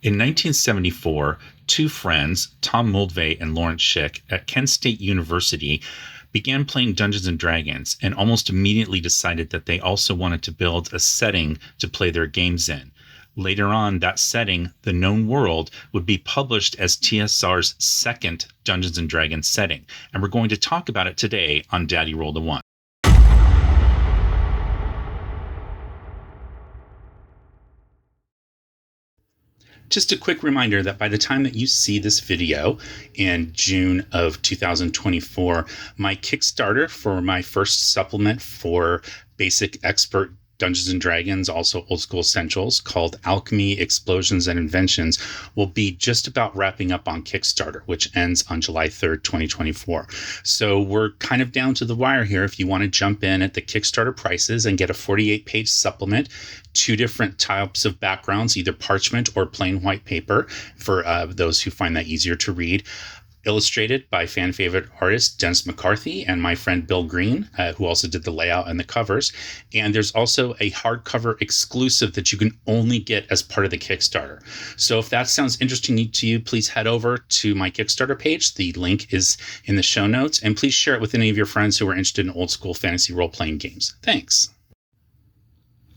In 1974, two friends, Tom Moldvay and Lawrence Schick, at Kent State University began playing Dungeons & Dragons and almost immediately decided that they also wanted to build a setting to play their games in. Later on, that setting, The Known World, would be published as TSR's second Dungeons & Dragons setting, and we're going to talk about it today on Daddy Rolled a One. Just a quick reminder that by the time that you see this video in June of 2024, my Kickstarter for my first supplement for basic expert Dungeons & Dragons, also Old School Essentials, called Alchemy, Explosions, and Inventions, will be just about wrapping up on Kickstarter, which ends on July 3rd, 2024. So we're kind of down to the wire here. If you want to jump in at the Kickstarter prices and get a 48-page supplement, 2 different types of backgrounds, either parchment or plain white paper, for those who find that easier to read, illustrated by fan favorite artist Dennis McCarthy and my friend Bill Green, who also did the layout and the covers. And there's also a hardcover exclusive that you can only get as part of the Kickstarter. So if that sounds interesting to you, please head over to my Kickstarter page. The link is in the show notes, and please share it with any of your friends who are interested in old school fantasy role-playing games. Thanks.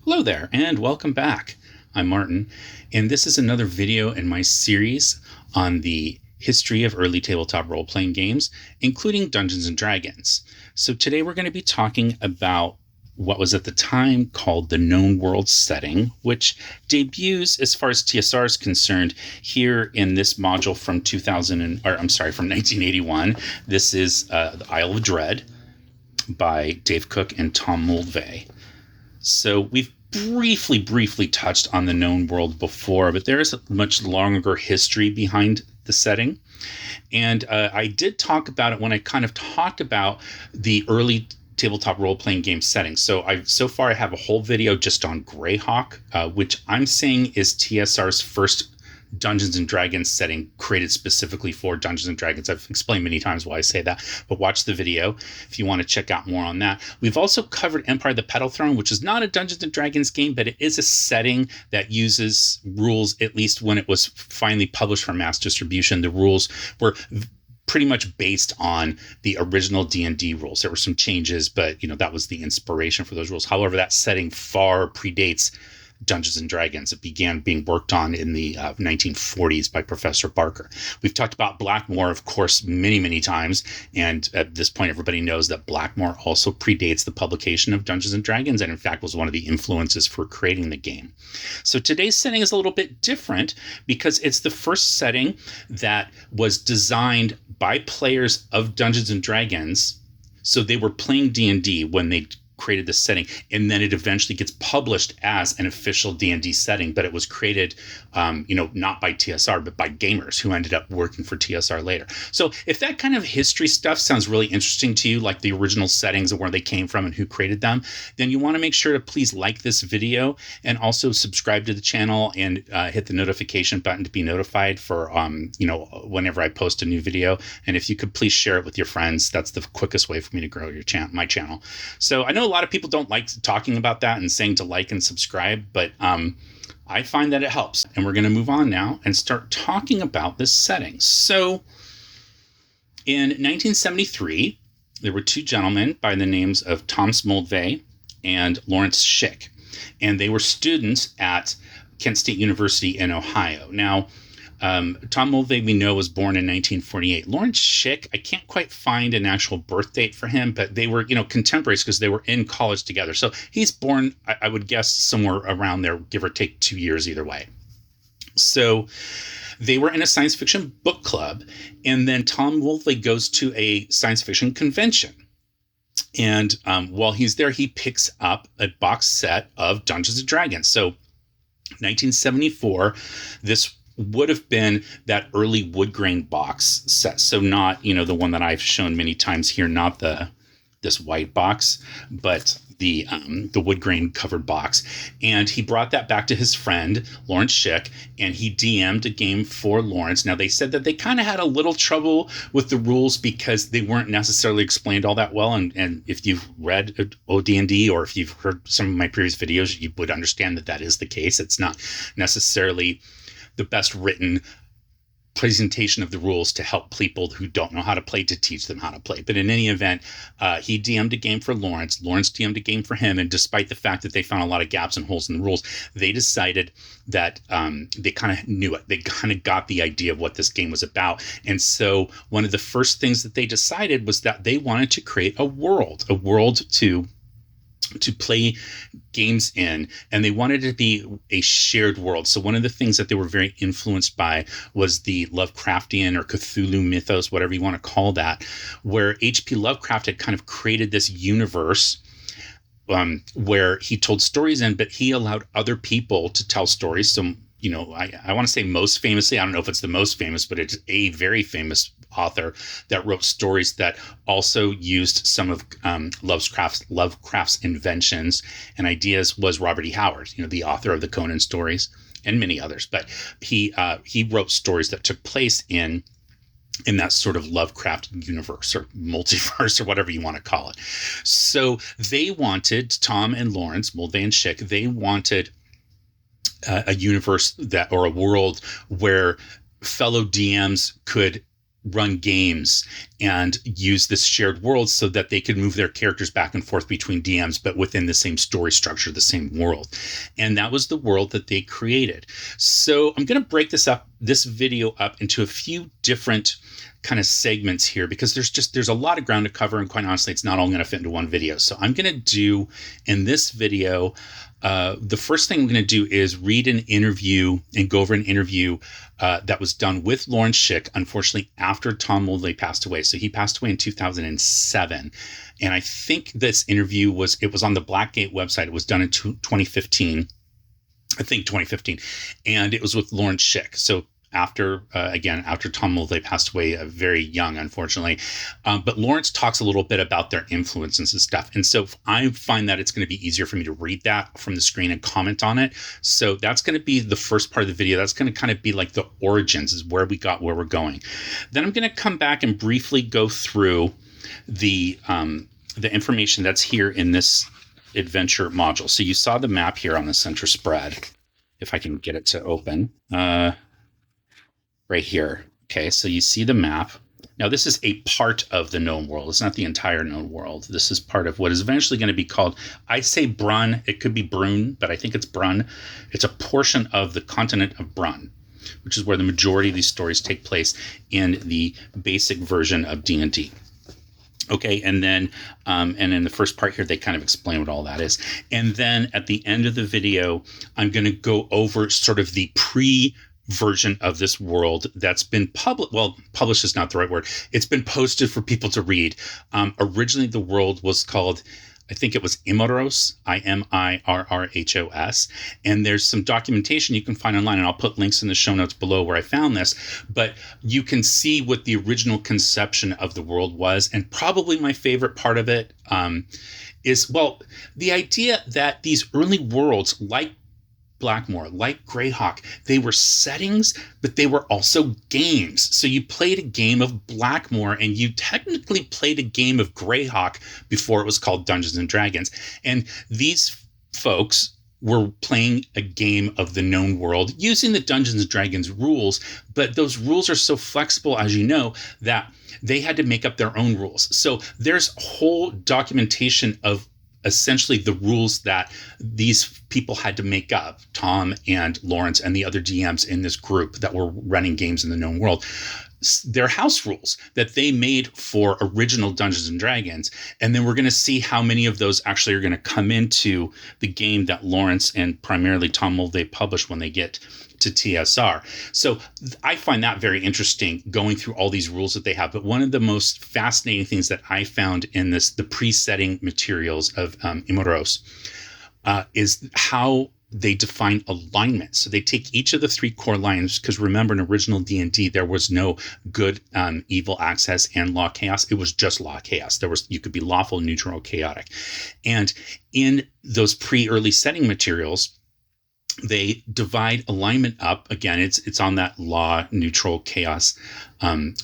Hello there, and welcome back. I'm Martin, and this is another video in my series on the history of early tabletop role-playing games, including Dungeons & Dragons. So today we're going to be talking about what was at the time called the Known World setting, which debuts, as far as TSR is concerned, here in this module from 1981. This is The Isle of Dread by Dave Cook and Tom Moldvay. So we've briefly touched on the Known World before, but there is a much longer history behind the setting. And I did talk about it when I kind of talked about the early tabletop role-playing game settings. So far I have a whole video just on Greyhawk, which I'm saying is TSR's first Dungeons & Dragons setting created specifically for Dungeons & Dragons. I've explained many times why I say that, but watch the video if you want to check out more on that. We've also covered Empire of the Petal Throne, which is not a Dungeons & Dragons game, but it is a setting that uses rules, at least when it was finally published for mass distribution. The rules were pretty much based on the original D&D rules. There were some changes, but that was the inspiration for those rules. However, that setting far predates Dungeons & Dragons. It began being worked on in the 1940s by Professor Barker. We've talked about Blackmore, of course, many times, and at this point everybody knows that Blackmore also predates the publication of Dungeons & Dragons, and in fact was one of the influences for creating the game. So today's setting is a little bit different because it's the first setting that was designed by players of Dungeons & Dragons. So they were playing D&D when they created this setting, and then it eventually gets published as an official D&D setting, but it was created not by TSR but by gamers who ended up working for TSR later. So if that kind of history stuff sounds really interesting to you, like the original settings and where they came from and who created them, then you want to make sure to please like this video and also subscribe to the channel and hit the notification button to be notified for whenever I post a new video. And if you could please share it with your friends, that's the quickest way for me to grow my channel. So I know a lot of people don't like talking about that and saying to like and subscribe, but I find that it helps. And we're going to move on now and start talking about this setting. So in 1973, there were 2 gentlemen by the names of Thomas Moldvay and Lawrence Schick, and they were students at Kent State University in Ohio. Now, Tom Moldvay, we know, was born in 1948. Lawrence Schick, I can't quite find an actual birth date for him, but they were, contemporaries because they were in college together. So he's born, I would guess, somewhere around there, give or take 2 years either way. So they were in a science fiction book club, and then Tom Moldvay goes to a science fiction convention. And while he's there, he picks up a box set of Dungeons & Dragons. So 1974, this would have been that early wood grain box set. So not, the one that I've shown many times here, not this white box, but the wood grain covered box. And he brought that back to his friend, Lawrence Schick, and he DM'd a game for Lawrence. Now, they said that they kind of had a little trouble with the rules because they weren't necessarily explained all that well. And if you've read OD&D or if you've heard some of my previous videos, you would understand that that is the case. It's not necessarily the best written presentation of the rules to help people who don't know how to play, to teach them how to play. But in any event, he DM'd a game for Lawrence. Lawrence DM'd a game for him. And despite the fact that they found a lot of gaps and holes in the rules, they decided that they kind of knew it. They kind of got the idea of what this game was about. And so one of the first things that they decided was that they wanted to create a world to play games in, and they wanted it to be a shared world. So one of the things that they were very influenced by was the Lovecraftian or Cthulhu mythos, whatever you want to call that, where H.P. Lovecraft had kind of created this universe where he told stories in, but he allowed other people to tell stories. So, I want to say most famously, I don't know if it's the most famous, but it's a very famous author that wrote stories that also used some of Lovecraft's inventions and ideas was Robert E. Howard, the author of the Conan stories and many others. But he wrote stories that took place in that sort of Lovecraft universe or multiverse or whatever you want to call it. So they wanted, Tom and Lawrence, Moldvay and Schick, they wanted a universe or a world where fellow DMs could run games and use this shared world so that they could move their characters back and forth between DMs, but within the same story structure, the same world. And that was the world that they created. So I'm going to break this video up into a few different kind of segments here, because there's a lot of ground to cover. And quite honestly, it's not all going to fit into one video. So I'm going to do in this video, the first thing I'm going to do is read an interview and go over an interview that was done with Lawrence Schick, unfortunately, after Tom Moldvay passed away. So he passed away in 2007. And I think this interview was on the Blackgate website. It was done in 2015. I think 2015. And it was with Lawrence Schick. So after Tom Moldvay passed away, very young, unfortunately. But Lawrence talks a little bit about their influences and stuff. And so I find that it's going to be easier for me to read that from the screen and comment on it. So that's going to be the first part of the video. That's going to kind of be like the origins, is where we got where we're going. Then I'm going to come back and briefly go through the information that's here in this adventure module. So you saw the map here on the center spread. If I can get it to open. Right here. Okay, so you see the map. Now, this is a part of the known world. It's not the entire known world. This is part of what is eventually going to be called, I say Brun. It could be Brun, but I think it's Brun. It's a portion of the continent of Brun, which is where the majority of these stories take place in the basic version of D&D. Okay, and then in the first part here, they kind of explain what all that is. And then at the end of the video, I'm going to go over sort of the version of this world that's been published is not the right word. It's been posted for people to read. Originally, the world was called, I think it was Imirrhos, Imirrhos. And there's some documentation you can find online, and I'll put links in the show notes below where I found this. But you can see what the original conception of the world was. And probably my favorite part of it is the idea that these early worlds, like Blackmoor, like Greyhawk, they were settings, but they were also games. So you played a game of Blackmoor, and you technically played a game of Greyhawk before it was called Dungeons and Dragons. And these folks were playing a game of the known world using the Dungeons and Dragons rules, but those rules are so flexible, as you know, that they had to make up their own rules. So there's whole documentation of essentially the rules that these people had to make up, Tom and Lawrence and the other DMs in this group that were running games in the known world. They're house rules that they made for original Dungeons and Dragons. And then we're going to see how many of those actually are going to come into the game that Lawrence and primarily Tom Moldvay publish when they get to TSR. So I find that very interesting, going through all these rules that they have. But one of the most fascinating things that I found in the pre-setting materials of Imirrhos is how they define alignment. So they take each of the three core lines, because remember, in original D&D, there was no good, evil, access, and law chaos. It was just law chaos. You could be lawful, neutral, or chaotic. And in those pre-early setting materials, they divide alignment up. Again, it's on that law, neutral, chaos,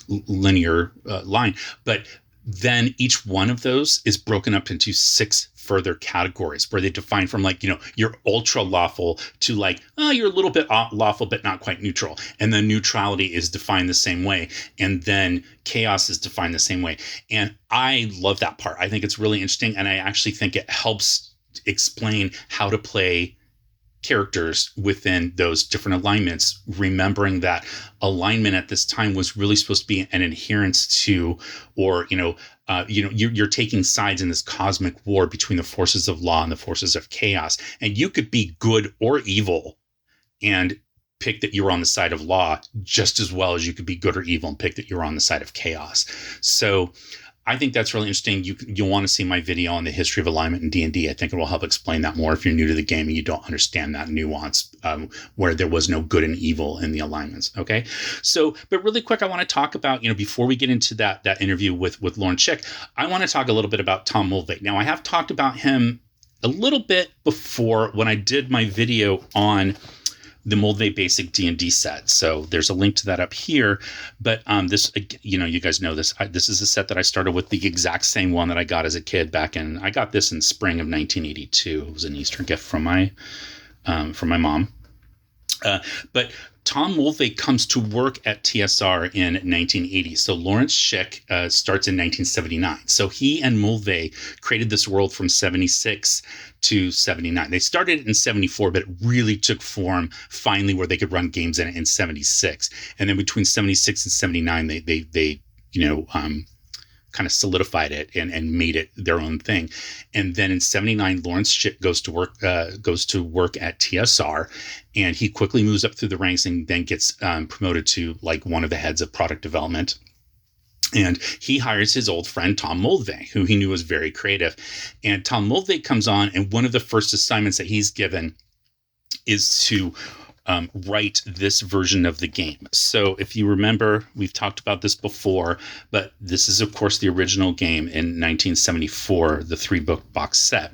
linear line. But then each one of those is broken up into 6 further categories where they define from like, you're ultra lawful to like, oh, you're a little bit lawful, but not quite neutral. And then neutrality is defined the same way. And then chaos is defined the same way. And I love that part. I think it's really interesting. And I actually think it helps explain how to play characters within those different alignments, remembering that alignment at this time was really supposed to be an adherence to, or you're taking sides in this cosmic war between the forces of law and the forces of chaos, and you could be good or evil and pick that you're on the side of law just as well as you could be good or evil and pick that you're on the side of chaos. So I think that's really interesting. You'll want to see my video on the history of alignment in D&D. I think it will help explain that more if you're new to the game and you don't understand that nuance where there was no good and evil in the alignments. Okay, so but really quick, I want to talk about before we get into that interview with Lauren Schick, I want to talk a little bit about Tom Moldvay. Now I have talked about him a little bit before when I did my video on the Moldvay Basic D&D set. So there's a link to that up here. But this, you guys know this. This is a set that I started with, the exact same one that I got as a kid I got this in spring of 1982. It was an Easter gift from my mom. But Tom Moldvay comes to work at TSR in 1980. So Lawrence Schick starts in 1979. So he and Moldvay created this world from 76 to 79. They started it in 74, but it really took form finally where they could run games in it in 76. And then between 76 and 79, they kind of solidified it and made it their own thing. And then in 79, Lawrence Schick goes to work at TSR, and he quickly moves up through the ranks and then gets promoted to like one of the heads of product development. And he hires his old friend, Tom Moldvay, who he knew was very creative. And Tom Moldvay comes on, and one of the first assignments that he's given is to write this version of the game. So if you remember, we've talked about this before, but this is, of course, the original game in 1974, the 3-book box set.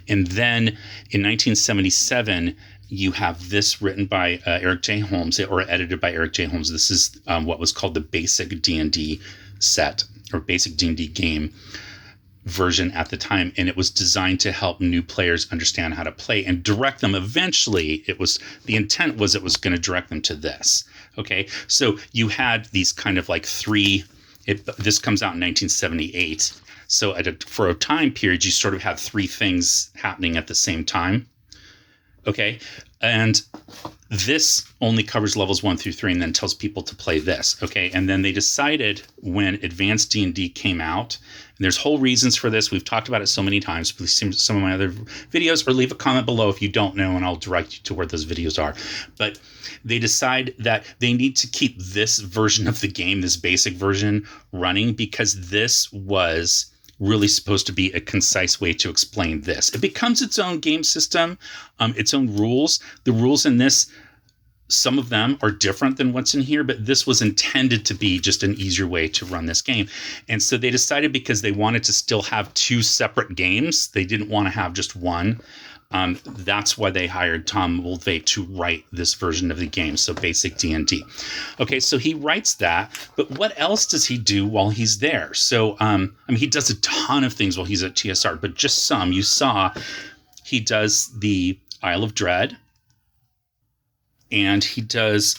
And then in 1977, you have this written by Eric J. Holmes, or edited by Eric J. Holmes. This is what was called the Basic D&D set, or Basic D&D game version at the time, and it was designed to help new players understand how to play and direct them. Eventually, the intent was it was going to direct them to this. Okay, so you had these kind of like this comes out in 1978. So for a time period, you sort of had 3 things happening at the same time. Okay, and this only covers levels 1 through 3 and then tells people to play this. Okay, and then they decided when Advanced D&D came out, and there's whole reasons for this. We've talked about it so many times. Please see some of my other videos, or leave a comment below if you don't know, and I'll direct you to where those videos are. But they decide that they need to keep this version of the game, this basic version, running because this was really supposed to be a concise way to explain this. It becomes its own game system, its own rules. The rules in this, some of them are different than what's in here, but this was intended to be just an easier way to run this game. And so they decided, because they wanted to still have 2 separate games, they didn't want to have just one. That's why they hired Tom Moldvay to write this version of the game, so Basic D&D. Okay, so he writes that, but what else does he do while he's there? So, he does a ton of things while he's at TSR, but just some. You saw he does the Isle of Dread, and he does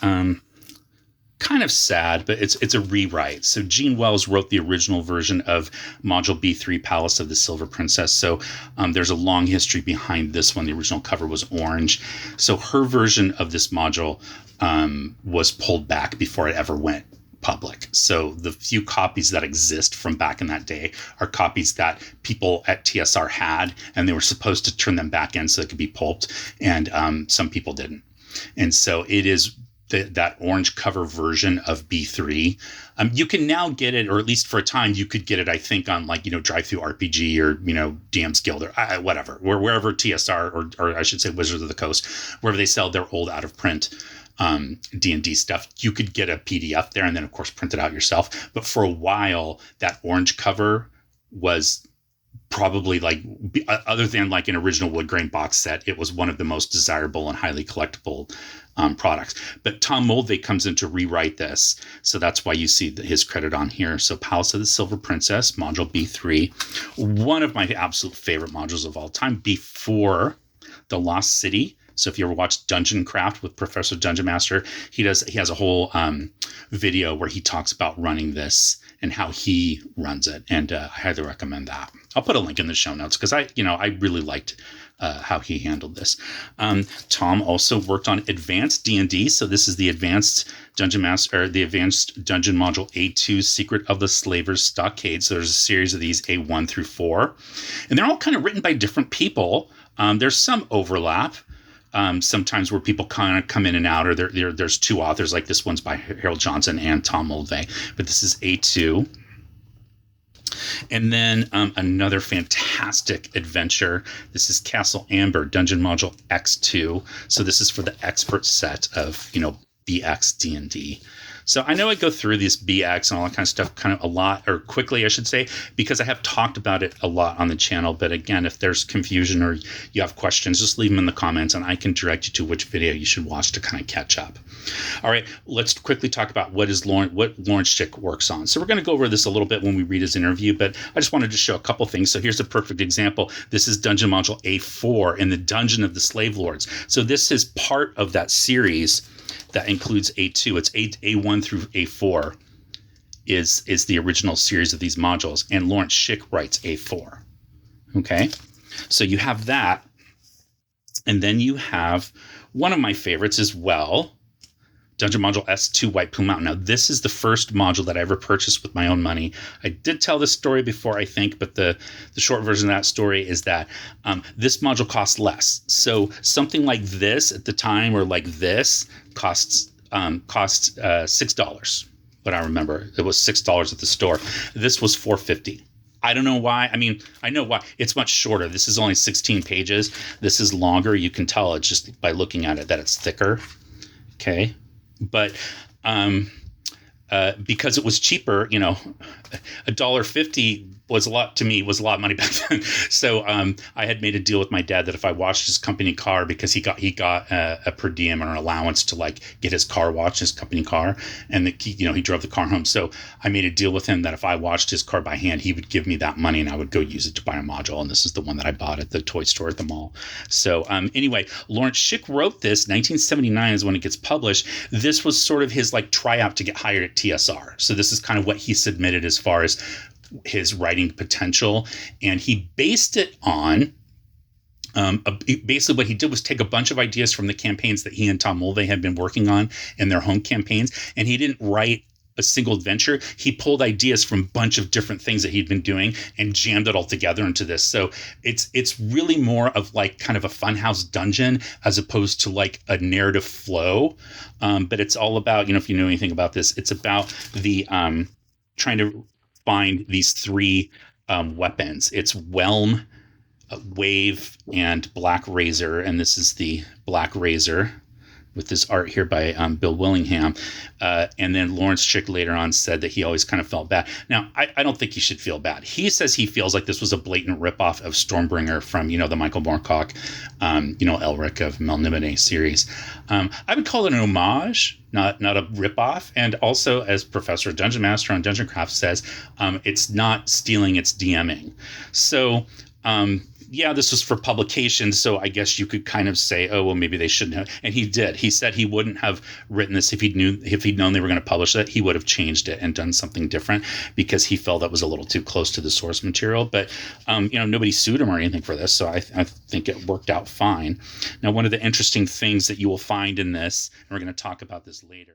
kind of sad, but it's a rewrite. So Gene Wells wrote the original version of Module B3, Palace of the Silver Princess. So there's a long history behind this one. The original cover was orange. So her version of this module was pulled back before it ever went public. So the few copies that exist from back in that day are copies that people at TSR had, and they were supposed to turn them back in so they could be pulped, and some people didn't. And so it is that orange cover version of B3. You can now get it, or at least for a time, you could get it, I think, on Drive-Thru RPG or, DM's Guild or whatever, wherever TSR, or I should say Wizards of the Coast, wherever they sell their old out-of-print D&D stuff, you could get a PDF there and then, of course, print it out yourself. But for a while, that orange cover was probably like other than like an original wood grain box set, it was one of the most desirable and highly collectible products. But Tom Moldvay comes in to rewrite this, so that's why you see his credit on here. So Palace of the Silver Princess, module B3, one of my absolute favorite modules of all time, before The Lost City. So if you ever watch Dungeon Craft with Professor Dungeon Master, he has a whole video where he talks about running this and how he runs it, and I highly recommend that. I'll put a link in the show notes because I really liked how he handled this. Tom also worked on Advanced D&D, so this is the Advanced Dungeon Master, or the Advanced Dungeon Module A2, Secret of the Slaver's Stockade. So there's a series of these A1 through 4, and they're all kind of written by different people. There's some overlap. Sometimes where people kind of come in and out, or there's two authors, like this one's by Harold Johnson and Tom Moldvay, but this is A2. And then another fantastic adventure. This is Castle Amber, Dungeon Module X2. So this is for the expert set of, BX D&D. So I know I go through this BX and all that kind of stuff kind of a lot, or quickly, I should say, because I have talked about it a lot on the channel. But again, if there's confusion or you have questions, just leave them in the comments and I can direct you to which video you should watch to kind of catch up. All right, let's quickly talk about what Lawrence Schick works on. So we're going to go over this a little bit when we read his interview, but I just wanted to show a couple things. So here's a perfect example. This is Dungeon Module A4 in the Dungeon of the Slave Lords. So this is part of that series that includes A2. It's A1 through A4 is the original series of these modules, and Lawrence Schick writes A4. Okay, so you have that, and then you have one of my favorites as well, Dungeon Module S2, White Plume Mountain. Now, this is the first module that I ever purchased with my own money. I did tell this story before, I think, but the short version of that story is that this module costs less. So something like this at the time, or like this, cost $6. But I remember it was $6 at the store. This was $4.50. I don't know why. I mean, I know why. It's much shorter. This is only 16 pages. This is longer. You can tell it just by looking at it that it's thicker. Okay. But because it was cheaper, $1.50 was a lot of money back then. So I had made a deal with my dad that if I washed his company car, because he got a per diem or an allowance to like get his car washed, his company car, and he drove the car home. So I made a deal with him that if I washed his car by hand, he would give me that money and I would go use it to buy a module. And this is the one that I bought at the toy store at the mall. So anyway, Lawrence Schick wrote this. 1979 is when it gets published. This was sort of his like tryout to get hired at TSR. So this is kind of what he submitted as far as his writing potential, and he based it on basically what he did was take a bunch of ideas from the campaigns that he and Tom Moldvay had been working on in their home campaigns, and he didn't write a single adventure. He pulled ideas from a bunch of different things that he'd been doing and jammed it all together into this. So it's really more of like kind of a funhouse dungeon as opposed to like a narrative flow. But it's all about, if you know anything about this, it's about the trying to find these three weapons. It's Whelm, Wave, and Black Razor. And this is the Black Razor with this art here by Bill Willingham. And then Lawrence Schick later on said that he always kind of felt bad. Now, I don't think he should feel bad. He says he feels like this was a blatant ripoff of Stormbringer from, the Michael Moorcock, Elric of Melniboné series. I would call it an homage, not a ripoff. And also, as Professor Dungeon Master on Dungeon Craft says, it's not stealing, it's DMing. So, this was for publication, so I guess you could kind of say, oh, well, maybe they shouldn't have. And he did. He said he wouldn't have written this if he'd known they were going to publish it. He would have changed it and done something different because he felt that was a little too close to the source material. But nobody sued him or anything for this, so I think it worked out fine. Now, one of the interesting things that you will find in this, and we're going to talk about this later,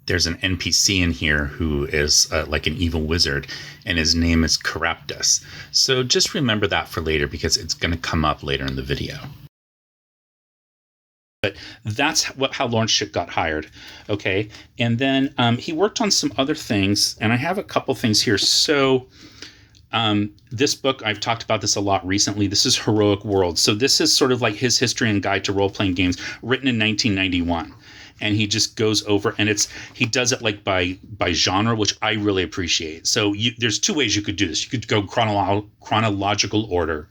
there's an NPC in here who is like an evil wizard, and his name is Caraptus. So just remember that for later because it's going to come up later in the video. But that's how Lawrence Schick got hired. Okay. And then he worked on some other things, and I have a couple things here. So this book, I've talked about this a lot recently. This is Heroic Worlds. So this is sort of like his history and guide to role-playing games, written in 1991. and he just goes over, and he does it like by genre, which I really appreciate. So there's two ways you could do this. You could go chronological order,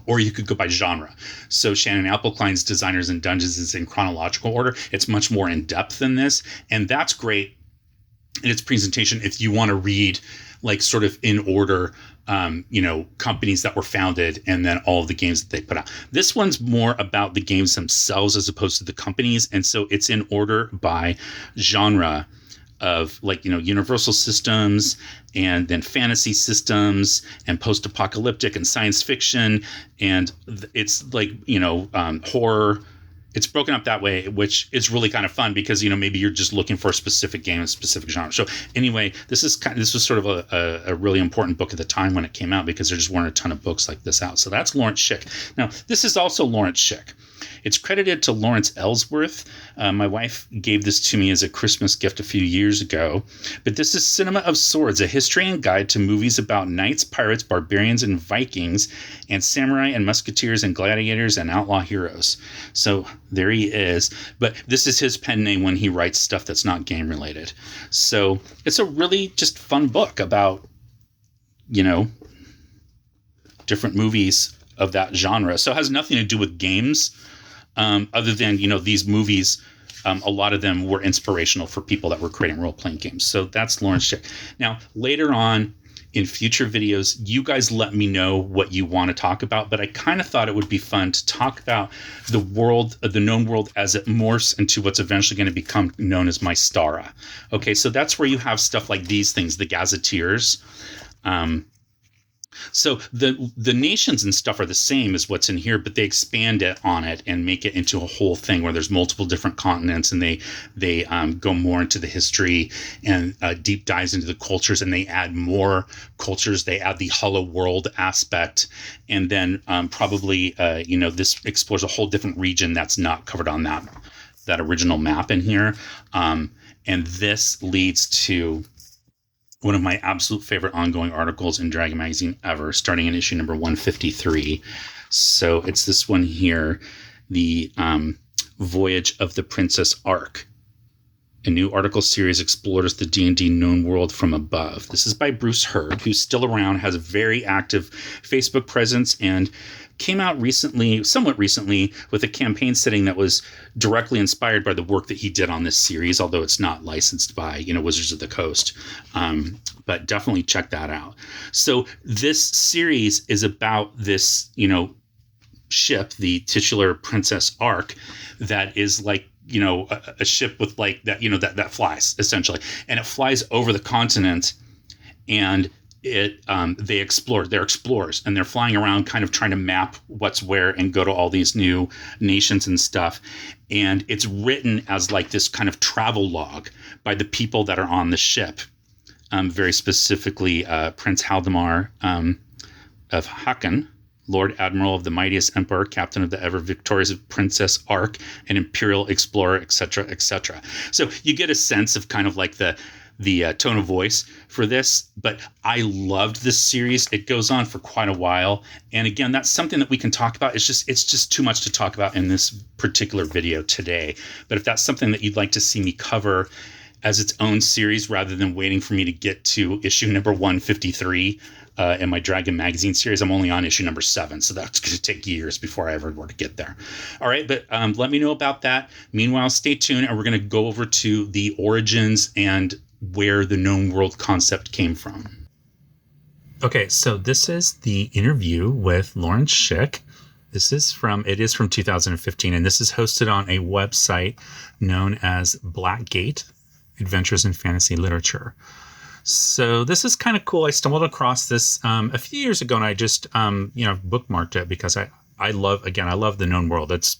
or you could go by genre. So Shannon Appleklein's Designers and Dungeons is in chronological order. It's much more in depth than this, and that's great in its presentation if you want to read like sort of in order, companies that were founded and then all of the games that they put out. This one's more about the games themselves as opposed to the companies, and so it's in order by genre of like, universal systems, and then fantasy systems, and post-apocalyptic and science fiction, and it's like, horror. It's broken up that way, which is really kind of fun because, maybe you're just looking for a specific game, a specific genre. So anyway, this was sort of a really important book at the time when it came out, because there just weren't a ton of books like this out. So that's Lawrence Schick. Now, this is also Lawrence Schick. It's credited to Lawrence Ellsworth. My wife gave this to me as a Christmas gift a few years ago. But this is Cinema of Swords, a history and guide to movies about knights, pirates, barbarians, and Vikings, and samurai and musketeers and gladiators and outlaw heroes. So there he is. But this is his pen name when he writes stuff that's not game related. So it's a really just fun book about, different movies of that genre. So it has nothing to do with games. Other than, these movies, a lot of them were inspirational for people that were creating role-playing games. So that's Lawrence Schick. Now, later on in future videos, you guys let me know what you want to talk about, but I kind of thought it would be fun to talk about the world, the known world, as it morphs into what's eventually going to become known as Mystara. Okay, so that's where you have stuff like these things, the Gazetteers. So the nations and stuff are the same as what's in here, but they expand it on it and make it into a whole thing where there's multiple different continents, and they go more into the history and deep dives into the cultures, and they add more cultures. They add the Hollow World aspect, and then probably this explores a whole different region that's not covered on that original map in here, and this leads to one of my absolute favorite ongoing articles in Dragon Magazine ever, starting in issue number 153. So it's this one here, the Voyage of the Princess Ark. A new article series explores the D&D known world from above. This is by Bruce Hurd, who's still around, has a very active Facebook presence, and came out somewhat recently, with a campaign setting that was directly inspired by the work that he did on this series, although it's not licensed by, Wizards of the Coast. But definitely check that out. So this series is about this, ship, the titular Princess Ark, that is like, a ship with like that, that flies essentially, and it flies over the continent, and they're explorers, and they're flying around kind of trying to map what's where and go to all these new nations and stuff. And it's written as like this kind of travel log by the people that are on the ship. Very specifically, Prince Haldimar of Hakan, Lord Admiral of the Mightiest Empire, Captain of the Ever Victorious Princess Ark, an Imperial Explorer, etc., etc. So you get a sense of kind of like the tone of voice for this, but I loved this series. It goes on for quite a while, and again, that's something that we can talk about. It's just too much to talk about in this particular video today. But if that's something that you'd like to see me cover as its own series, rather than waiting for me to get to issue number 153 in my Dragon Magazine series, I'm only on issue number 7, so that's going to take years before I ever were to get there. All right, but let me know about that. Meanwhile, stay tuned, and we're going to go over to the origins and where the known world concept came from. Okay, so this is the interview with Lawrence Schick. It is from 2015, and this is hosted on a website known as Blackgate, Adventures in Fantasy Literature. So this is kind of cool. I stumbled across this a few years ago, and I just bookmarked it because I love the known world. It's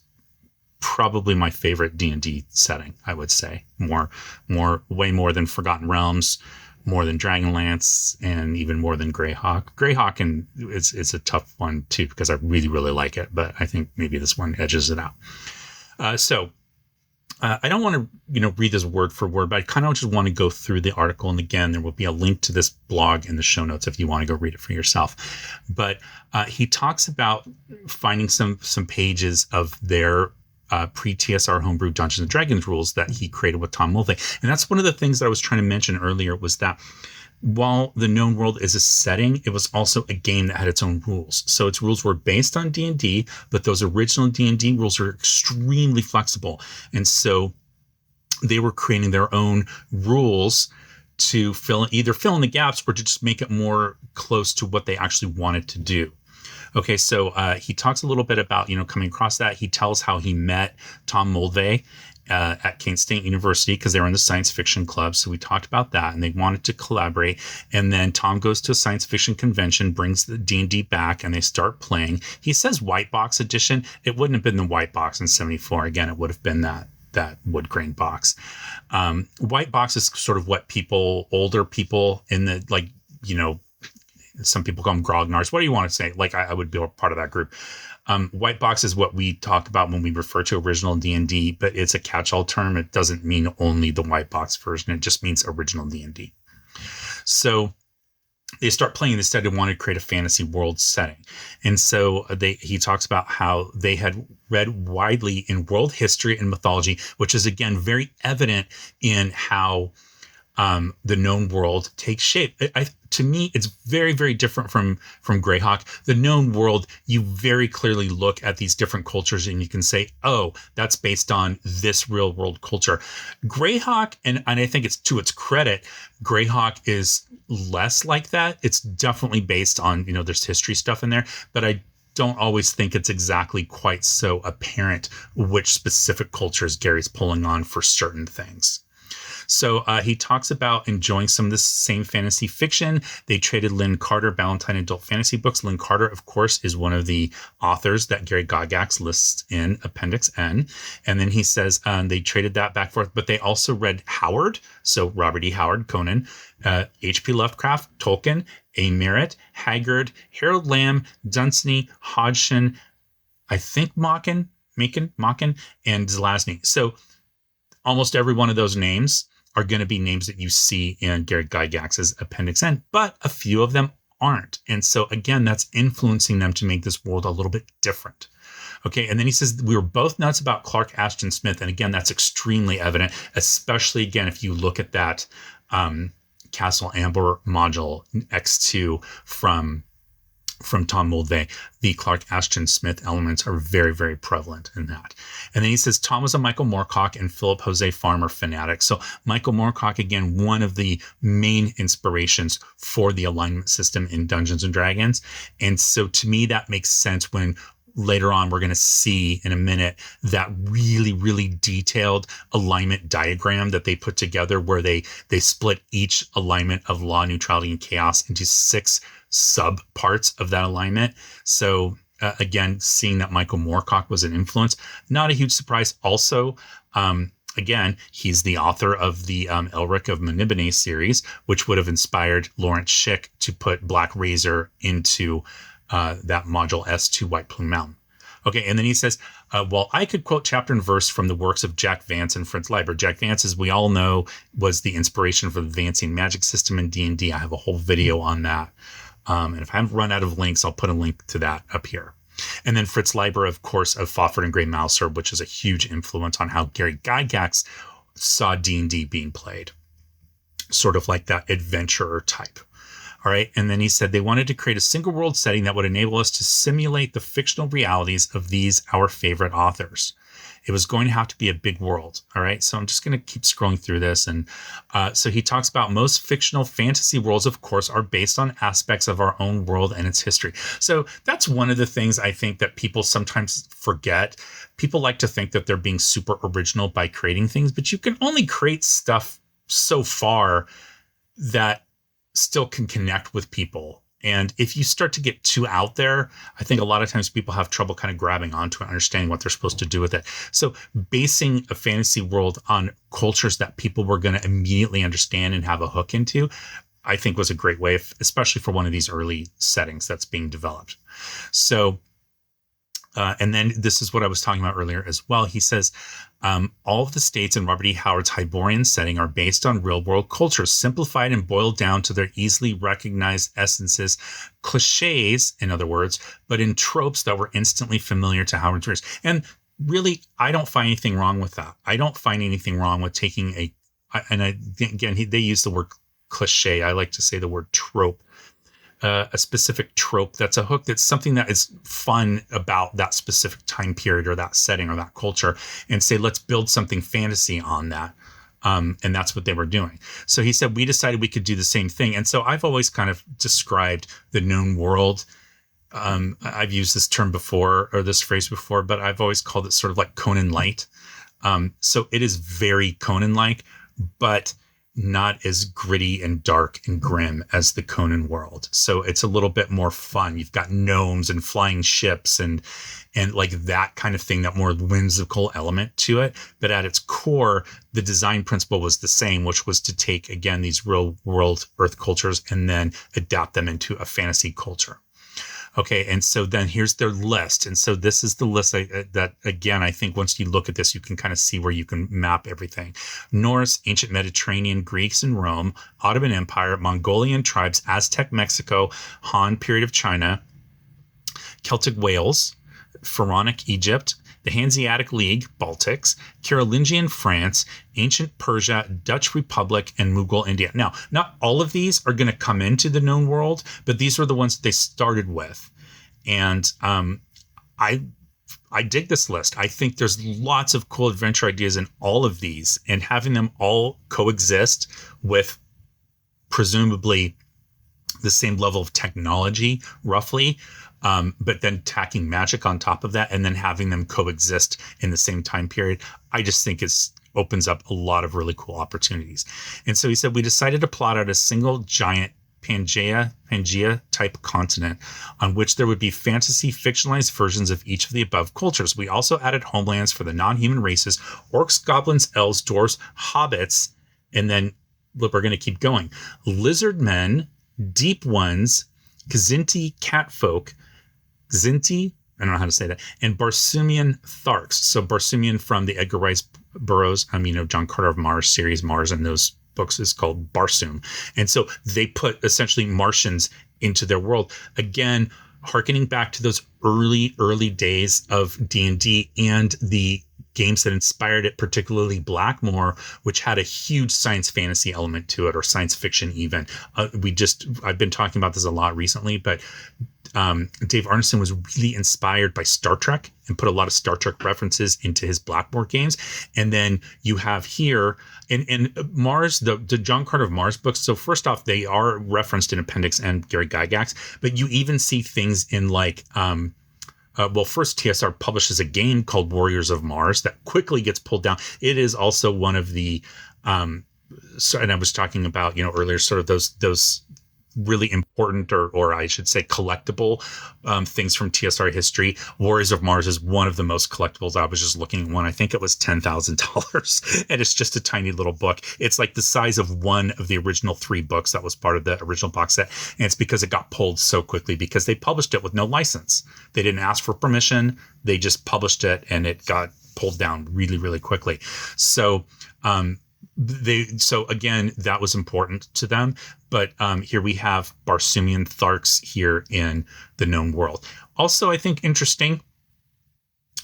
probably my favorite D&D setting, I would say. Way more than Forgotten Realms, more than Dragonlance, and even more than Greyhawk. Greyhawk is a tough one too, because I really, really like it, but I think maybe this one edges it out. I don't want to, read this word for word, but I kind of just want to go through the article. And again, there will be a link to this blog in the show notes if you want to go read it for yourself. But he talks about finding some pages of their pre-TSR homebrew Dungeons and Dragons rules that he created with Tom Moldvay. And that's one of the things that I was trying to mention earlier, was that while the known world is a setting, it was also a game that had its own rules. So its rules were based on D&D, but those original D&D rules are extremely flexible. And so they were creating their own rules to fill in the gaps or to just make it more close to what they actually wanted to do. Okay, so he talks a little bit about, coming across that. He tells how he met Tom Moldvay at Kent State University because they were in the science fiction club. So we talked about that, and they wanted to collaborate. And then Tom goes to a science fiction convention, brings the D&D back, and they start playing. He says white box edition. It wouldn't have been the white box in 74. Again, it would have been that wood grain box. White box is sort of what older people in the, some people call them grognards. What do you want to say? I would be a part of that group. White box is what we talk about when we refer to original D&D, but it's a catch-all term. It doesn't mean only the white box version. It just means original D&D. So they start playing this instead and wanted to create a fantasy world setting. And so he talks about how they had read widely in world history and mythology, which is, again, very evident in how the known world takes shape. To me, it's very, very different from Greyhawk. The known world, you very clearly look at these different cultures and you can say, oh, that's based on this real world culture. Greyhawk, and I think it's to its credit, Greyhawk is less like that. It's definitely based on, there's history stuff in there, but I don't always think it's exactly quite so apparent which specific cultures Gary's pulling on for certain things. So he talks about enjoying some of this same fantasy fiction. They traded Lynn Carter Ballantine adult fantasy books. Lynn Carter, of course, is one of the authors that Gary Gygax lists in Appendix N. And then he says they traded that back and forth, but they also read Howard. So Robert E. Howard, Conan, H.P. Lovecraft, Tolkien, A. Merritt, Haggard, Harold Lamb, Dunsany, Hodgson, I think Machen, and Zelazny. So almost every one of those names are going to be names that you see in Gary Gygax's Appendix N, but a few of them aren't. And so, again, that's influencing them to make this world a little bit different. Okay, and then he says, we were both nuts about Clark Ashton Smith. And again, that's extremely evident, especially, again, if you look at that Castle Amber module X2 from Tom Moldvay, the Clark Ashton Smith elements are very, very prevalent in that. And then he says, Tom was a Michael Moorcock and Philip Jose Farmer fanatic. So Michael Moorcock, again, one of the main inspirations for the alignment system in Dungeons and Dragons. And so to me, that makes sense when later on we're going to see in a minute that really, really detailed alignment diagram that they put together where they split each alignment of law, neutrality, and chaos into 6 sub parts of that alignment. So again, seeing that Michael Moorcock was an influence, not a huge surprise. Also, again, he's the author of the Elric of Menibene series, which would have inspired Lawrence Schick to put Black Razor into that module S2 White Plume Mountain. Okay, and then he says, well, I could quote chapter and verse from the works of Jack Vance and Fritz Leiber. Jack Vance, as we all know, was the inspiration for the Vancian magic system in D&D. I have a whole video on that. And if I haven't run out of links, I'll put a link to that up here. And then Fritz Leiber, of course, of Fafhrd and Grey Mouser, which is a huge influence on how Gary Gygax saw D&D being played. Sort of like that adventurer type. All right. And then he said they wanted to create a single world setting that would enable us to simulate the fictional realities of these, our favorite authors. It was going to have to be a big world. All right. So I'm just going to keep scrolling through this. And so he talks about most fictional fantasy worlds, of course, are based on aspects of our own world and its history. So that's one of the things I think that people sometimes forget. People like to think that they're being super original by creating things, but you can only create stuff so far that still can connect with people. And if you start to get too out there, I think a lot of times people have trouble kind of grabbing onto it, understanding what they're supposed to do with it. So basing a fantasy world on cultures that people were going to immediately understand and have a hook into, I think was a great way, especially for one of these early settings that's being developed. So, and then this is what I was talking about earlier as well. He says, all of the states in Robert E. Howard's Hyborian setting are based on real-world cultures, simplified and boiled down to their easily recognized essences, cliches, in other words, but in tropes that were instantly familiar to Howard's readers. And really, I don't find anything wrong with that. I don't find anything wrong with taking they use the word cliche. I like to say the word trope. A specific trope that's a hook, that's something that is fun about that specific time period or that setting or that culture, and say, let's build something fantasy on that. And that's what they were doing. So he said, we decided we could do the same thing. And so I've always kind of described the known world. I've used this term before, or this phrase before, but I've always called it sort of like Conan light. So it is very Conan-like, but not as gritty and dark and grim as the Conan world. So it's a little bit more fun. You've got gnomes and flying ships and like that kind of thing, that more whimsical element to it. But at its core, the design principle was the same, which was to take, again, these real world Earth cultures and then adapt them into a fantasy culture. Okay, and so then here's their list. And so this is the list that, again, I think once you look at this, you can kind of see where you can map everything. Norse, ancient Mediterranean, Greeks and Rome, Ottoman Empire, Mongolian tribes, Aztec Mexico, Han period of China, Celtic Wales, Pharaonic Egypt, the Hanseatic League, Baltics, Carolingian France, ancient Persia, Dutch Republic, and Mughal India. Now, not all of these are going to come into the known world, but these were the ones they started with. And I dig this list. I think there's lots of cool adventure ideas in all of these, and having them all coexist with presumably the same level of technology, roughly, but then tacking magic on top of that and then having them coexist in the same time period, I just think it opens up a lot of really cool opportunities. And so he said, we decided to plot out a single giant Pangea type continent on which there would be fantasy fictionalized versions of each of the above cultures. We also added homelands for the non-human races, orcs, goblins, elves, dwarves, hobbits, and then look, we're going to keep going. Lizard men, deep ones, Kzinti catfolk, Kzinti, I don't know how to say that, and Barsoomian Tharks. So Barsoomian from the Edgar Rice Burroughs, John Carter of Mars series, Mars in those books is called Barsoom. And so they put essentially Martians into their world. Again, hearkening back to those early days of D&D and the games that inspired it, particularly Blackmore, which had a huge science fantasy element to it, or science fiction even. I've been talking about this a lot recently, but Dave Arneson was really inspired by Star Trek and put a lot of Star Trek references into his Blackmore games. And then you have here in Mars, the John Carter of Mars books. So first off, they are referenced in Appendix and Gary Gygax, but you even see things in like, first TSR publishes a game called Warriors of Mars that quickly gets pulled down. It is also one of the, and I was talking about, earlier, sort of those really important, or I should say collectible things from TSR history. Warriors of Mars is one of the most collectibles. I was just looking at one. I think it was $10,000 and it's just a tiny little book. It's like the size of one of the original 3 books that was part of the original box set. And it's because it got pulled so quickly because they published it with no license. They didn't ask for permission. They just published it and it got pulled down really, really quickly. So, so again, that was important to them. But here we have Barsoomian Tharks here in the known world. Also, I think interesting.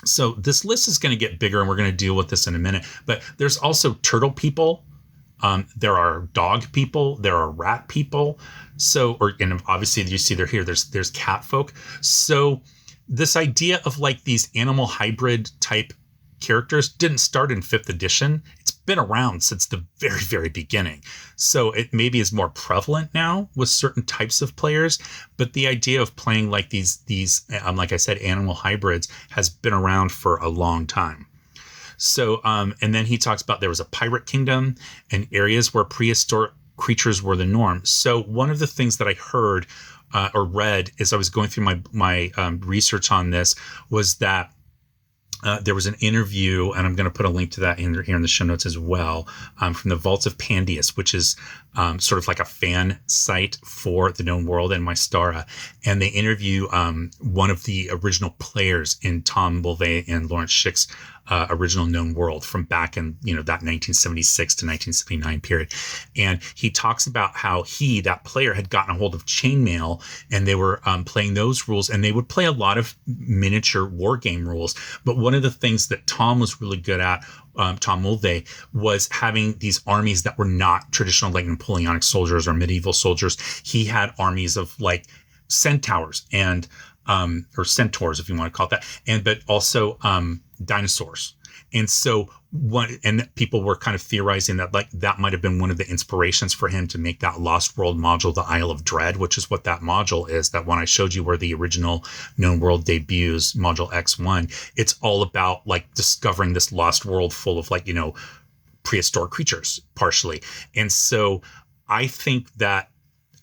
So this list is going to get bigger and we're going to deal with this in a minute. But there's also turtle people. There are dog people. There are rat people. And obviously you see they're here. There's cat folk. So this idea of like these animal hybrid type characters didn't start in 5th edition. It's been around since the very, very beginning. So it maybe is more prevalent now with certain types of players, but the idea of playing like these like I said, animal hybrids has been around for a long time. So, and then he talks about there was a pirate kingdom and areas where prehistoric creatures were the norm. So one of the things that I heard or read as I was going through my research on this was that there was an interview, and I'm going to put a link to that here in the show notes as well, from the Vaults of Pandius, which is sort of like a fan site for the known world and Mystara. And they interview one of the original players in Tom Moldvay and Lawrence Schick's original known world from back in, that 1976 to 1979 period. And he talks about how that player, had gotten a hold of Chainmail, and they were playing those rules, and they would play a lot of miniature war game rules. But one of the things that Tom was really good at, Tom Moldvay, was having these armies that were not traditional, like Napoleonic soldiers or medieval soldiers. He had armies of like centaurs and or centaurs, if you want to call it that, but also dinosaurs. And so people were kind of theorizing that like that might have been one of the inspirations for him to make that Lost World module, the Isle of Dread, which is what that module is. That one I showed you where the original known world debuts, module X1. It's all about like discovering this lost world full of like, prehistoric creatures partially. And so I think that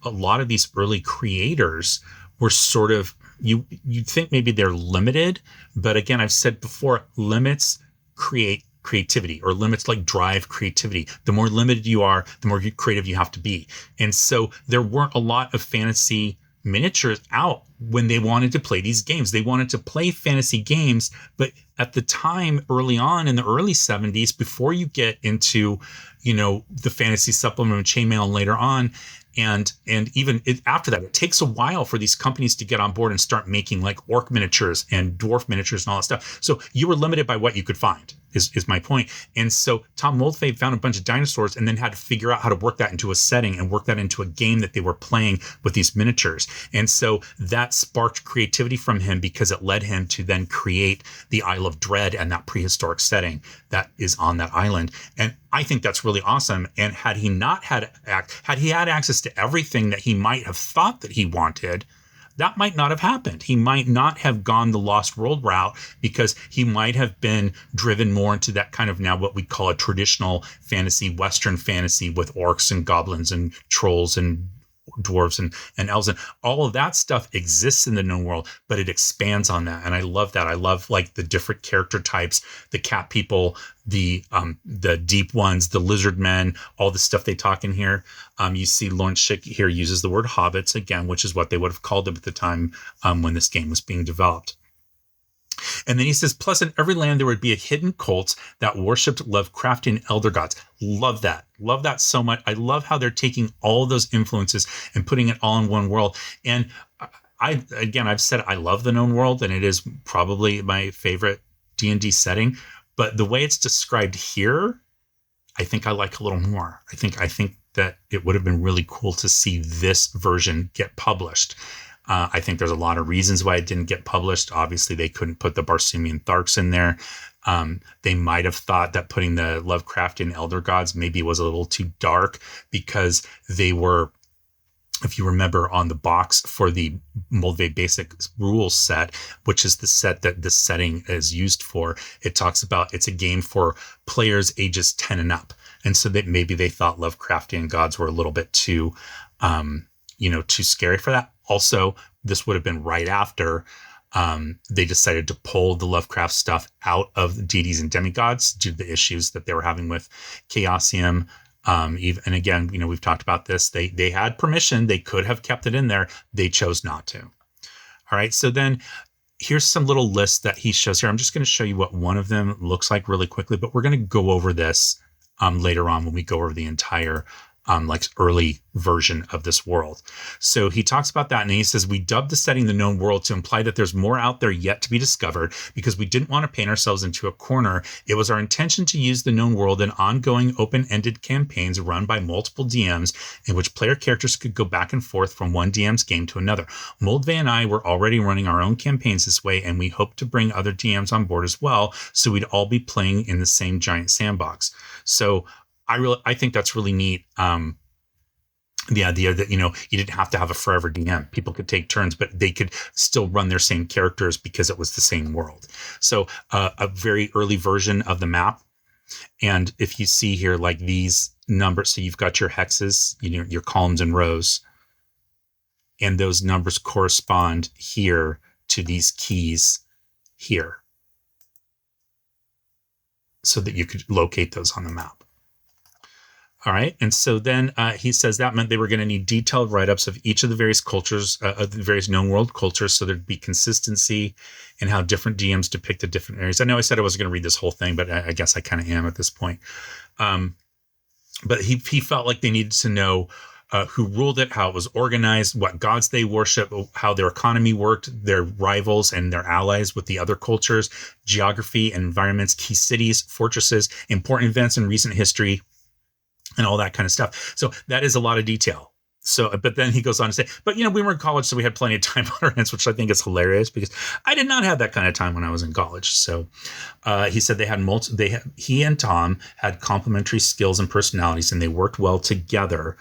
a lot of these early creators were sort of, you'd think maybe they're limited, but again, I've said before, limits create creativity, or limits like drive creativity. The more limited you are, the more creative you have to be. And so there weren't a lot of fantasy miniatures out when they wanted to play these games. They wanted to play fantasy games, but at the time, early on in the early 70s, before you get into, the fantasy supplement of Chainmail and later on, and even after that, it takes a while for these companies to get on board and start making like orc miniatures and dwarf miniatures and all that stuff. So you were limited by what you could find, is my point. And so Tom Moldvay found a bunch of dinosaurs and then had to figure out how to work that into a setting and work that into a game that they were playing with these miniatures. And so that sparked creativity from him, because it led him to then create the Isle of Dread and that prehistoric setting that is on that island. And I think that's really awesome. And had he had access to everything that he might have thought that he wanted, that might not have happened. He might not have gone the Lost World route, because he might have been driven more into that kind of now what we call a traditional fantasy, Western fantasy, with orcs and goblins and trolls and dwarves and elves, and all of that stuff exists in the known world, but it expands on that. And I love that. I love like the different character types, the cat people, the deep ones, the lizard men, all the stuff they talk in here. You see Lawrence Schick here uses the word hobbits again, which is what they would have called them at the time when this game was being developed. And then he says, plus in every land there would be a hidden cult that worshipped Lovecraftian elder gods. Love that. Love that so much. I love how they're taking all those influences and putting it all in one world. And I've said I love the known world, and it is probably my favorite D&D setting. But the way it's described here, I think I like a little more. I think that it would have been really cool to see this version get published. I think there's a lot of reasons why it didn't get published. Obviously, they couldn't put the Barsoomian Tharks in there. They might have thought that putting the Lovecraftian elder gods maybe was a little too dark, because they were, if you remember, on the box for the Moldvay Basic Rules set, which is the set that this setting is used for, it talks about it's a game for players ages 10 and up. And so that maybe they thought Lovecraftian gods were a little bit too, too scary for that. Also, this would have been right after they decided to pull the Lovecraft stuff out of the deities and demigods due to the issues that they were having with Chaosium. And again, we've talked about this. They had permission. They could have kept it in there. They chose not to. All right. So then here's some little lists that he shows here. I'm just going to show you what one of them looks like really quickly, but we're going to go over this later on when we go over the entire early version of this world. So he talks about that, and he says, we dubbed the setting the known world to imply that there's more out there yet to be discovered, because we didn't want to paint ourselves into a corner. It was our intention to use the known world in ongoing open-ended campaigns run by multiple DMs, in which player characters could go back and forth from one DM's game to another. Moldvay and I were already running our own campaigns this way, and we hope to bring other DMs on board as well, so we'd all be playing in the same giant sandbox. So I think that's really neat. The idea that, you didn't have to have a forever DM. People could take turns, but they could still run their same characters because it was the same world. So a very early version of the map. And if you see here, like these numbers, so you've got your hexes, your columns and rows, and those numbers correspond here to these keys here, so that you could locate those on the map. All right. And so then he says that meant they were going to need detailed write-ups of each of the various cultures, of the various known world cultures, so there'd be consistency in how different DMs depicted different areas. I know I said I wasn't going to read this whole thing, but I guess I kind of am at this point. But he felt like they needed to know who ruled it, how it was organized, what gods they worship, how their economy worked, their rivals and their allies with the other cultures, geography and environments, key cities, fortresses, important events in recent history, and all that kind of stuff. So that is a lot of detail. So, but then he goes on to say, but we were in college, so we had plenty of time on our hands, which I think is hilarious because I did not have that kind of time when I was in college. So he said he and Tom had complementary skills and personalities, and they worked well together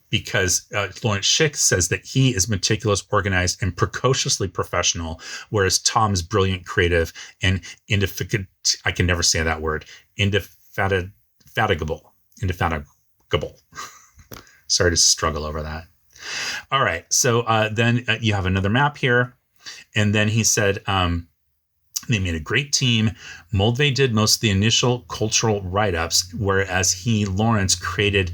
because Lawrence Schick says that he is meticulous, organized, and precociously professional, whereas Tom's brilliant, creative, and I can never say that word, indefatigable. Sorry to struggle over that. All right. So then you have another map here. And then he said they made a great team. Moldvay did most of the initial cultural write-ups, whereas Lawrence, created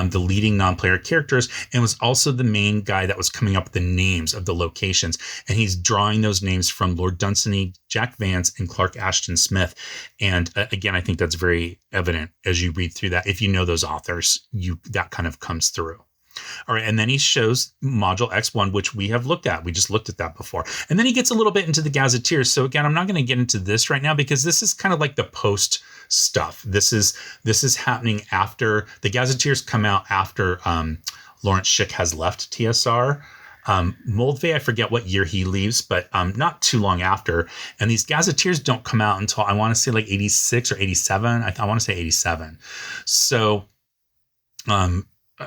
the leading non-player characters and was also the main guy that was coming up with the names of the locations. And he's drawing those names from Lord Dunsany, Jack Vance, and Clark Ashton Smith. And again, I think that's very evident as you read through that. If you know those authors, that kind of comes through. All right. And then he shows module X1, which we have looked at. We just looked at that before. And then he gets a little bit into the Gazetteers. So again, I'm not going to get into this right now because this is kind of like the post stuff. This is happening after the Gazetteers come out after Lawrence Schick has left TSR. Moldvay, I forget what year he leaves, but not too long after. And these Gazetteers don't come out until I want to say like 86 or 87. I want to say 87. So,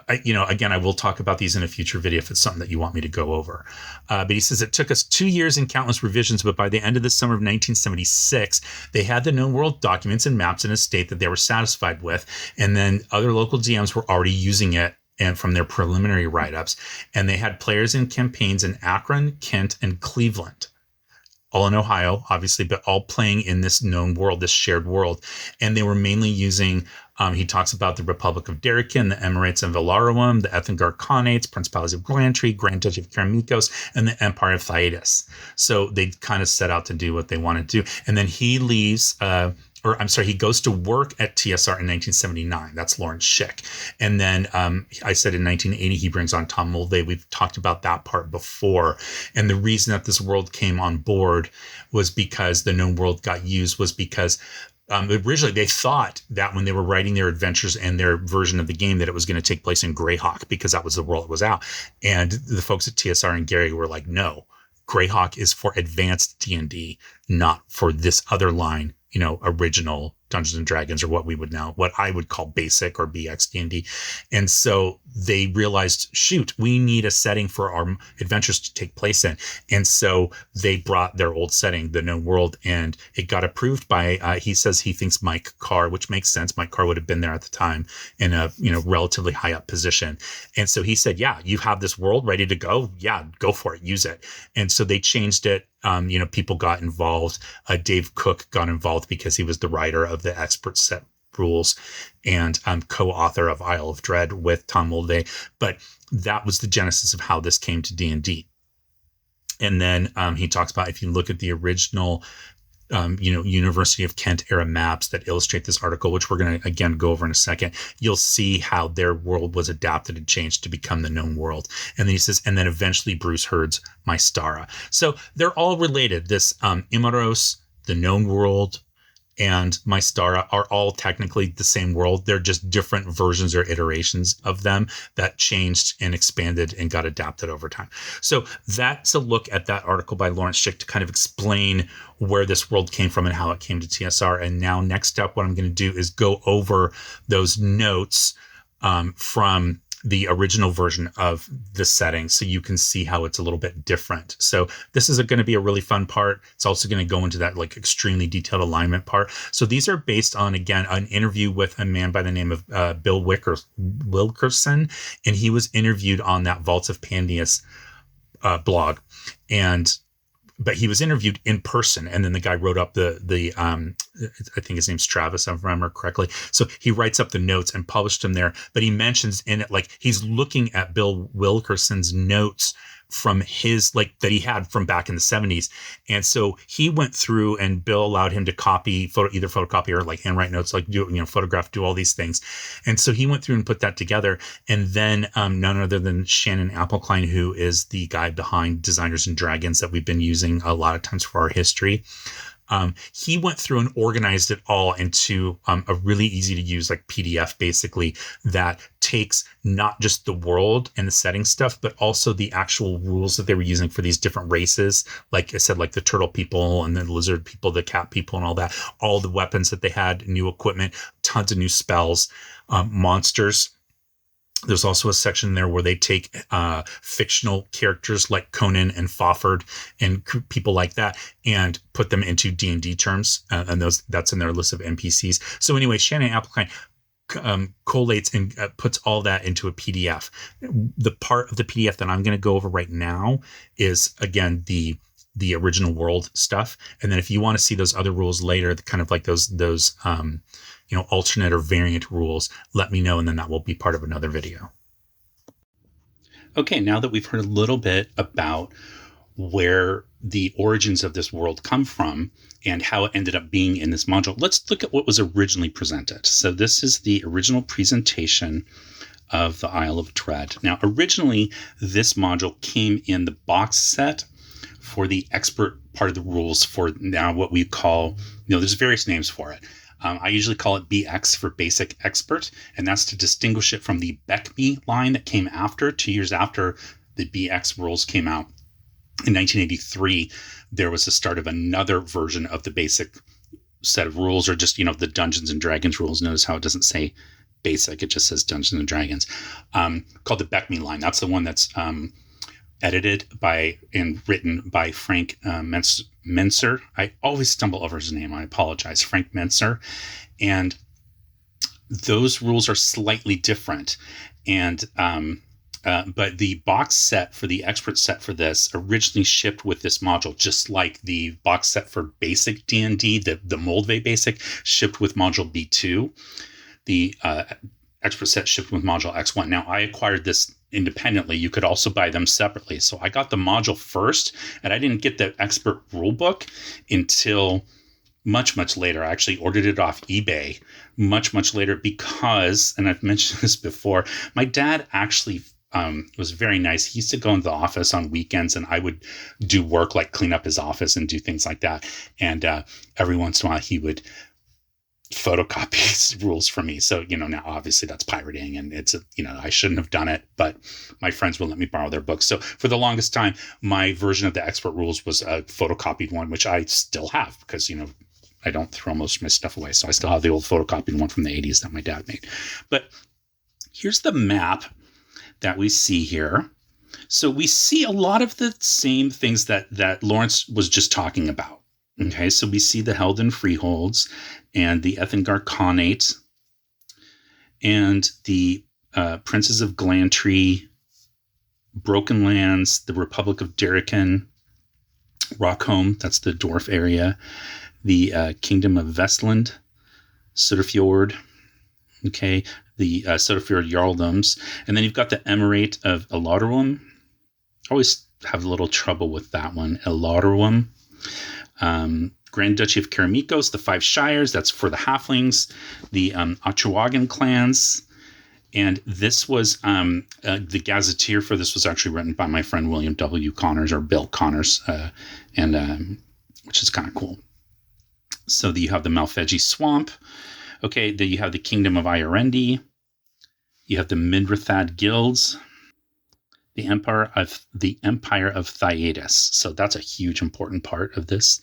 again, I will talk about these in a future video if it's something that you want me to go over. But he says it took us 2 years and countless revisions, but by the end of the summer of 1976, they had the known world documents and maps in a state that they were satisfied with. And then other local GMs were already using it and from their preliminary write-ups. And they had players in campaigns in Akron, Kent, and Cleveland. All in Ohio, obviously, but all playing in this known world, this shared world. And they were mainly using, he talks about the Republic of Derikin, the Emirates of Ilaruum, the Ethengar Khanates, Principalities of Glantry, Grand Duchy of Keramikos, and the Empire of Thaidas. So they kind of set out to do what they wanted to do. And then he leaves, he goes to work at TSR in 1979. That's Lawrence Schick. And then I said in 1980, he brings on Tom Moldvay. We've talked about that part before. And the reason that this world came on board was because the known world got used was because originally they thought that when they were writing their adventures and their version of the game that it was going to take place in Greyhawk because that was the world that was out. And the folks at TSR and Gary were like, no, Greyhawk is for advanced D&D, not for this other line, original Dungeons and Dragons, or what I would call basic or BX D&D. And so they realized, shoot, we need a setting for our adventures to take place in. And so they brought their old setting, the known world, and it got approved by, he says he thinks Mike Carr, which makes sense. Mike Carr would have been there at the time in a, relatively high up position. And so he said, yeah, you have this world ready to go. Yeah, go for it. Use it. And so they changed it. People got involved. Dave Cook got involved because he was the writer of the expert set rules and co-author of Isle of Dread with Tom Moldvay. But that was the genesis of how this came to D&D. And then he talks about, if you look at the original, University of Kent era maps that illustrate this article, which we're going to, again, go over in a second, you'll see how their world was adapted and changed to become the known world. And then he says, and then eventually Bruce Hurd's Mystara. So they're all related. This Imirrhos, the known world, and Mystara are all technically the same world. They're just different versions or iterations of them that changed and expanded and got adapted over time. So that's a look at that article by Lawrence Schick to kind of explain where this world came from and how it came to TSR. And now next up, what I'm going to do is go over those notes from the original version of the setting so you can see how it's a little bit different. So this is going to be a really fun part. It's also going to go into that like extremely detailed alignment part. So these are based on, again, an interview with a man by the name of Bill Wilkerson, and he was interviewed on that Vaults of Pandius blog. And but he was interviewed in person, and then the guy wrote up the I think his name's Travis, if I remember correctly. So he writes up the notes and published them there. But he mentions in it, like, he's looking at Bill Wilkerson's notes from his, like, that he had from back in the 70s. And so he went through, and Bill allowed him to copy, either photocopy or like handwrite notes, like photograph, do all these things. And so he went through and put that together. And then none other than Shannon Appelkline, who is the guy behind Designers and Dragons that we've been using a lot of times for our history. He went through and organized it all into a really easy to use, like, PDF, basically, that takes not just the world and the setting stuff, but also the actual rules that they were using for these different races. Like I said, like the turtle people and the lizard people, the cat people, and all that, all the weapons that they had, new equipment, tons of new spells, monsters. There's also a section there where they take fictional characters like Conan and Fafhrd and people like that and put them into D&D terms, and that's in their list of NPCs. So anyway, Shannon Appelkline collates and puts all that into a PDF. The part of the PDF that I'm going to go over right now is, again, the original world stuff. And then if you want to see those other rules later, kind of like those alternate or variant rules, let me know, and then that will be part of another video. Okay, now that we've heard a little bit about where the origins of this world come from and how it ended up being in this module, let's look at what was originally presented. So this is the original presentation of the Isle of Dread. Now, originally, this module came in the box set for the expert part of the rules for now what we call, there's various names for it. I usually call it BX for Basic Expert, and that's to distinguish it from the BECME line that came after, 2 years after the BX rules came out. In 1983, there was the start of another version of the basic set of rules, or just, the Dungeons and Dragons rules. Notice how it doesn't say basic, it just says Dungeons and Dragons, called the BECME line. That's the one that's edited by and written by Frank Menser. I always stumble over his name. I apologize. Frank Menser. And those rules are slightly different. And but the box set for the expert set for this originally shipped with this module, just like the box set for basic D&D, the Moldvay basic, shipped with module B2. The expert set shipped with module X1. Now, I acquired this independently. You could also buy them separately. So I got the module first, and I didn't get the expert rule book until much, much later. I actually ordered it off eBay much, much later because, and I've mentioned this before, my dad actually was very nice. He used to go into the office on weekends, and I would do work like clean up his office and do things like that. And every once in a while, he would photocopy rules for me. So, now obviously that's pirating, and it's, I shouldn't have done it, but my friends will let me borrow their books. So for the longest time, my version of the expert rules was a photocopied one, which I still have because, I don't throw most of my stuff away. So I still have the old photocopied one from the 80s that my dad made. But here's the map that we see here. So we see a lot of the same things that Lawrence was just talking about. Okay, so we see the Helden freeholds and the Ethengar Khanate and the Princes of Glantry, Broken Lands, the Republic of Darrican, Rockholm, that's the dwarf area, the Kingdom of Vestland, Sudafjord, okay, the Sudafjord Jarldoms, and then you've got the Emirate of Eloderum. I always have a little trouble with that one, Eloderum. Grand Duchy of Karamikos, the Five Shires, that's for the halflings, the Achuagan clans, and this was the Gazetteer for this was actually written by my friend William W. Connors, or Bill Connors, and which is kind of cool. So you have the Malfegi Swamp. Okay, then you have the Kingdom of Iorendi. You have the Midrithad Guilds. The Empire of Thyiadus. So that's a huge important part of this.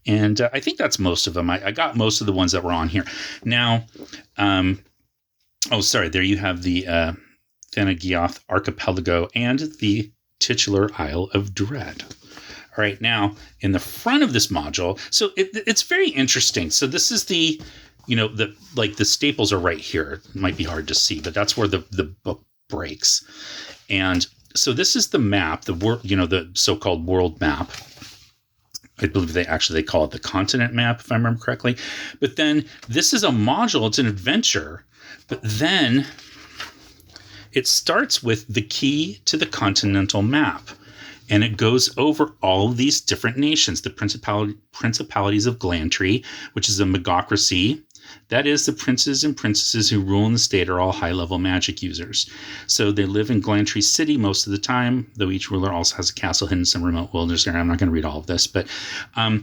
And I think that's most of them. I got most of the ones that were on here. Now, there you have the Thanagioth Archipelago and the titular Isle of Dread. All right, now, in the front of this module, so it's very interesting. So this is the staples are right here. It might be hard to see, but that's where the book breaks. And so this is the map, the so-called world map. I believe they call it the continent map, if I remember correctly. But then this is a module. It's an adventure. But then it starts with the key to the continental map. And it goes over all of these different nations, the principalities of Glantry, which is a magocracy. That is, the princes and princesses who rule in the state are all high-level magic users. So they live in Glantry City most of the time, though each ruler also has a castle hidden in some remote wilderness area. I'm not going to read all of this, but a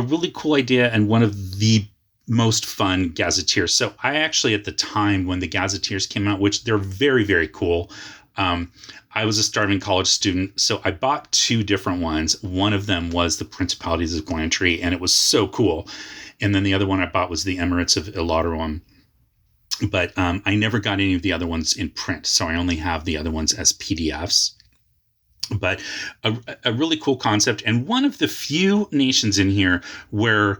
really cool idea and one of the most fun Gazetteers. So I actually, at the time when the Gazetteers came out, which they're very, very cool, I was a starving college student, so I bought 2 different ones. One of them was the Principalities of Glantry, and it was so cool. And then the other one I bought was the Emirates of Illawarra. But I never got any of the other ones in print, so I only have the other ones as PDFs. But a really cool concept, and one of the few nations in here where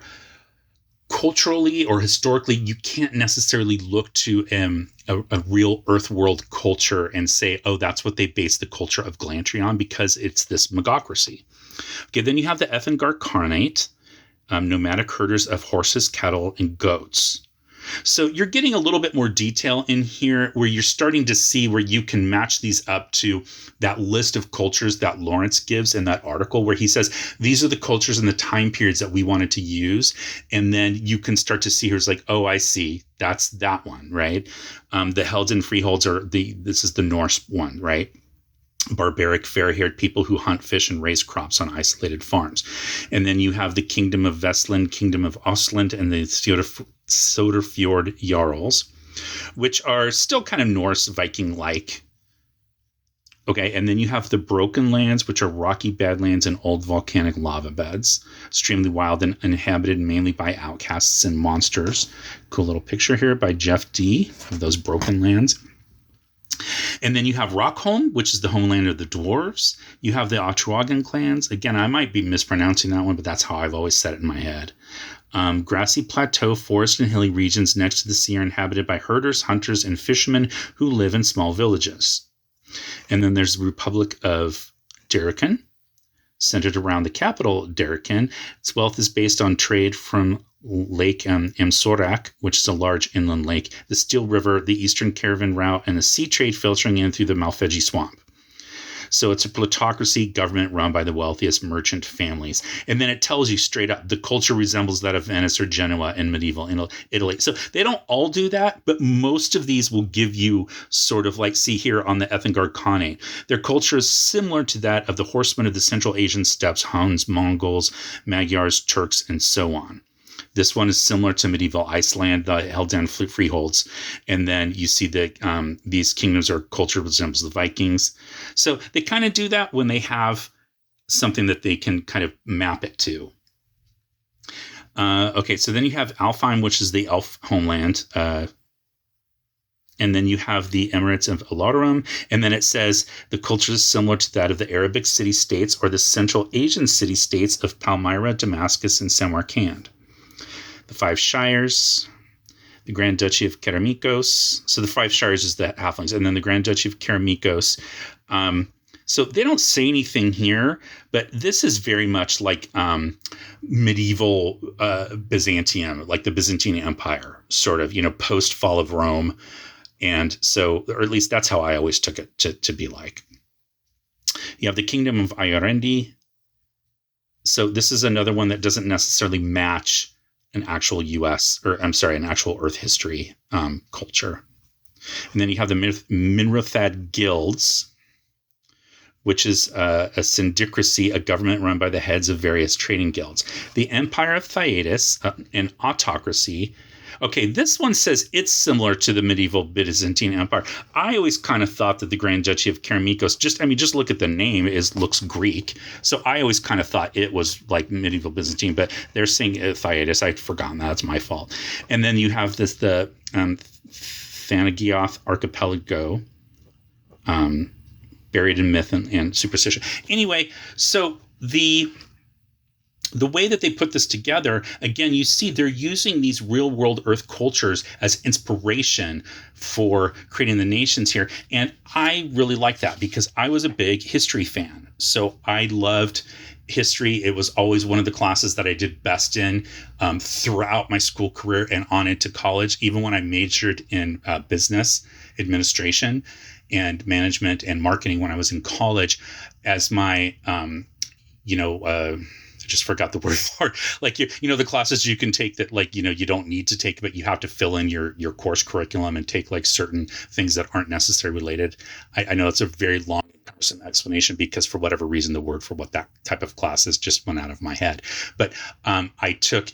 culturally or historically you can't necessarily look to a real Earth world culture and say, oh, that's what they base the culture of Glantry on, because it's this magocracy. Okay, then you have the Ethengar Khanate, nomadic herders of horses, cattle, and goats. So you're getting a little bit more detail in here where you're starting to see where you can match these up to that list of cultures that Lawrence gives in that article, where he says, these are the cultures and the time periods that we wanted to use. And then you can start to see here's like, oh, I see. That's that one, right? The Helden Freeholds this is the Norse one, right? Barbaric, fair-haired people who hunt, fish, and raise crops on isolated farms. And then you have the Kingdom of Vestland, Kingdom of Ostland, and the Soderfjord Jarls, which are still kind of Norse Viking-like. Okay, and then you have the Broken Lands, which are rocky badlands and old volcanic lava beds, extremely wild and inhabited mainly by outcasts and monsters. Cool little picture here by Jeff D. of those Broken Lands. And then you have Rockholm, which is the homeland of the dwarves. You have the Otrawagan clans. Again, I might be mispronouncing that one, but that's how I've always said it in my head. Grassy plateau, forest, and hilly regions next to the sea are inhabited by herders, hunters, and fishermen who live in small villages. And then there's the Republic of Darrican, centered around the capital, Darrican. Its wealth is based on trade from Lake Amsorak, which is a large inland lake, the Steel River, the Eastern Caravan Route, and the sea trade filtering in through the Malfegi Swamp. So it's a plutocracy government run by the wealthiest merchant families. And then it tells you straight up the culture resembles that of Venice or Genoa in medieval Italy. So they don't all do that, but most of these will give you sort of like, see here on the Ethengar Khanate. Their culture is similar to that of the horsemen of the Central Asian steppes, Huns, Mongols, Magyars, Turks, and so on. This one is similar to medieval Iceland, the Helden Freeholds. And then you see that these kingdoms are culture resembles the Vikings. So they kind of do that when they have something that they can kind of map it to. Okay, so then you have Alfheim, which is the elf homeland. And then you have the Emirates of Illawarra. And then it says the culture is similar to that of the Arabic city-states or the Central Asian city-states of Palmyra, Damascus, and Samarkand. The 5 Shires, the Grand Duchy of Keramikos. So the 5 Shires is the halflings. And then the Grand Duchy of Keramikos. So they don't say anything here, but this is very much like medieval Byzantium, like the Byzantine Empire, sort of, post-fall of Rome. And so, or at least that's how I always took it to be like. You have the Kingdom of Ayarendi. So this is another one that doesn't necessarily match an actual an actual Earth history culture. And then you have the Minrathad Guilds, which is a syndicracy, a government run by the heads of various trading guilds. The Empire of Thaiatis, an autocracy. Okay, this one says it's similar to the medieval Byzantine Empire. I always kind of thought that the Grand Duchy of Keramikos, just look at the name, looks Greek. So I always kind of thought it was like medieval Byzantine, but they're saying Thaiatis. I'd forgotten that. That's my fault. And then you have the Thanagioth Archipelago, buried in myth and superstition. Anyway, so the way that they put this together, again, you see they're using these real world Earth cultures as inspiration for creating the nations here. And I really like that because I was a big history fan. So I loved history. It was always one of the classes that I did best in throughout my school career and on into college, even when I majored in business administration and management and marketing when I was in college. As my, I just forgot the word for it. Like, the classes you can take that, like, you don't need to take, but you have to fill in your course curriculum and take like certain things that aren't necessarily related. I know it's a very long explanation because for whatever reason, the word for what that type of class is just went out of my head. But I took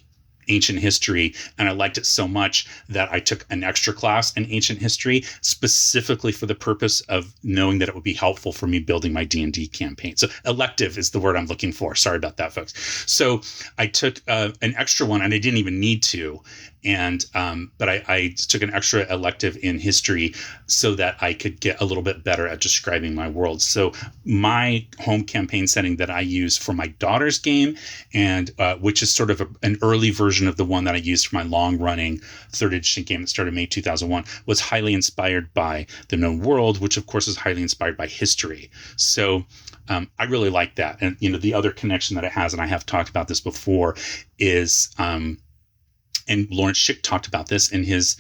ancient history and I liked it so much that I took an extra class in ancient history specifically for the purpose of knowing that it would be helpful for me building my D&D campaign. So elective is the word I'm looking for. Sorry about that, folks. So I took an extra one and I didn't even need to. And but I took an extra elective in history so that I could get a little bit better at describing my world. So my home campaign setting that I use for my daughter's game, and which is sort of an early version of the one that I used for my long-running third edition game that started May 2001, was highly inspired by the known world, which of course is highly inspired by history. So I really like that. And the other connection that it has, and I have talked about this before, is and Lawrence Schick talked about this in his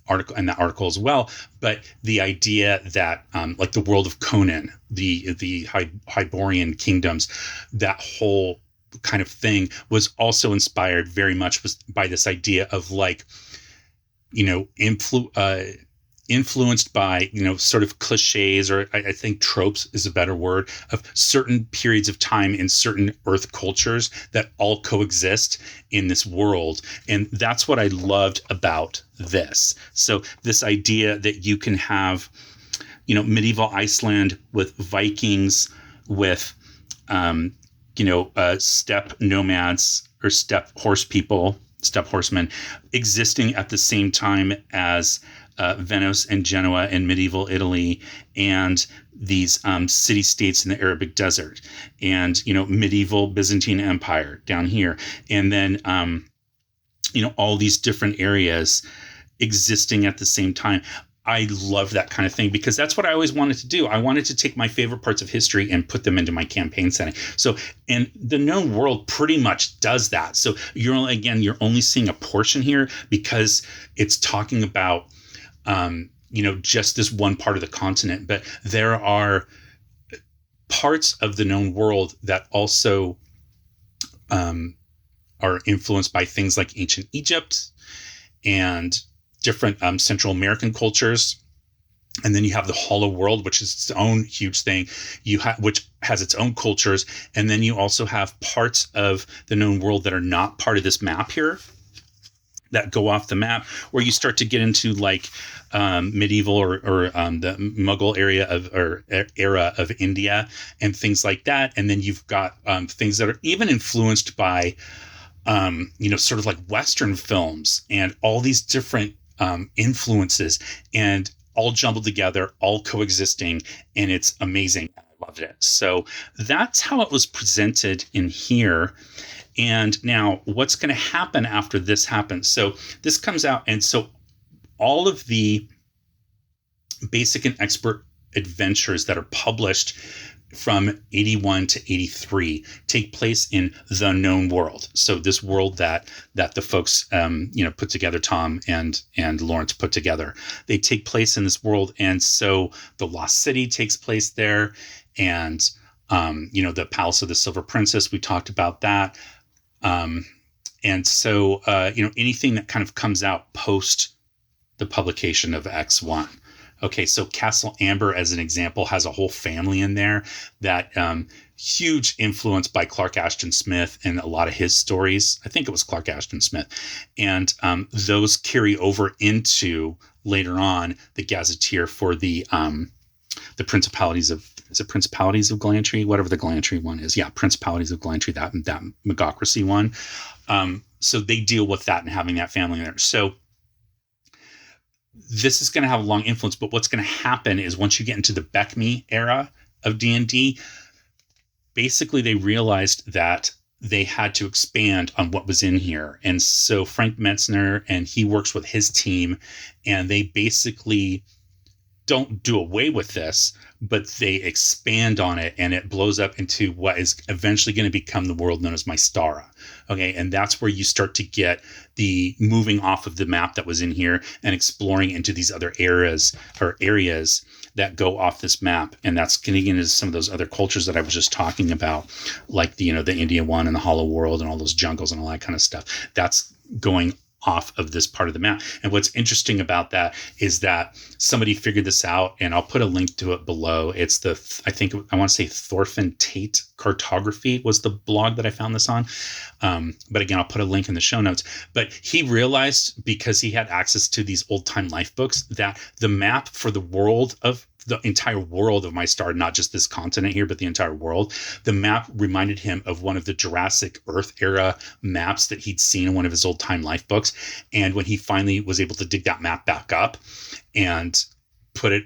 article, and the article as well. But the idea that, like the world of Conan, the Hyborian kingdoms, that whole kind of thing was also inspired very much by this idea of like, influenced by, sort of cliches, or I think tropes is a better word, of certain periods of time in certain Earth cultures that all coexist in this world. And that's what I loved about this. So this idea that you can have, medieval Iceland with Vikings, with, steppe nomads or steppe horsemen existing at the same time as Venice and Genoa in medieval Italy, and these city-states in the Arabic desert, and medieval Byzantine Empire down here, and then all these different areas existing at the same time. I love that kind of thing because that's what I always wanted to do. I wanted to take my favorite parts of history and put them into my campaign setting. So, and the known world pretty much does that. So you're only seeing a portion here because it's talking about just this one part of the continent, but there are parts of the known world that also are influenced by things like ancient Egypt and different Central American cultures. And then you have the Hollow World, which is its own huge thing, which has its own cultures. And then you also have parts of the known world that are not part of this map here, that go off the map, where you start to get into like medieval or the Mughal era of India and things like that. And then you've got things that are even influenced by, sort of like Western films and all these different influences, and all jumbled together, all coexisting, and it's amazing. I loved it. So that's how it was presented in here. And now what's going to happen after this happens? So this comes out, and so all of the basic and expert adventures that are published from 81 to 83 take place in the known world. So this world that the folks put together, Tom and Lawrence put together, they take place in this world. And so the Lost City takes place there, and the Palace of the Silver Princess, we talked about that. And so anything that kind of comes out post the publication of X1. Okay, so Castle Amber, as an example, has a whole family in there that huge influence by Clark Ashton Smith and a lot of his stories. I think it was Clark Ashton Smith. And those carry over into later on the Gazetteer for the Principalities of, is it Principalities of Glantry? Whatever the Glantry one is. Yeah, Principalities of Glantry, that Megocracy one. So they deal with that and having that family there. So this is going to have a long influence, but what's going to happen is once you get into the Beckme era of D&D, basically they realized that they had to expand on what was in here. And so Frank Metzner, and he works with his team, and they basically don't do away with this, but they expand on it, and it blows up into what is eventually going to become the world known as Mystara. Okay, and that's where you start to get the moving off of the map that was in here and exploring into these other areas that go off this map, and that's getting into some of those other cultures that I was just talking about, like the Indian one and the Hollow World and all those jungles and all that kind of stuff. That's going off of this part of the map. And what's interesting about that is that somebody figured this out, and I'll put a link to it below. It's I want to say Thorfinn Tate Cartography was the blog that I found this on. But again, I'll put a link in the show notes. But he realized, because he had access to these old time life books, that the map for the entire world of Mystara, not just this continent here, but the entire world, the map reminded him of one of the Jurassic Earth era maps that he'd seen in one of his old time life books. And when he finally was able to dig that map back up and put it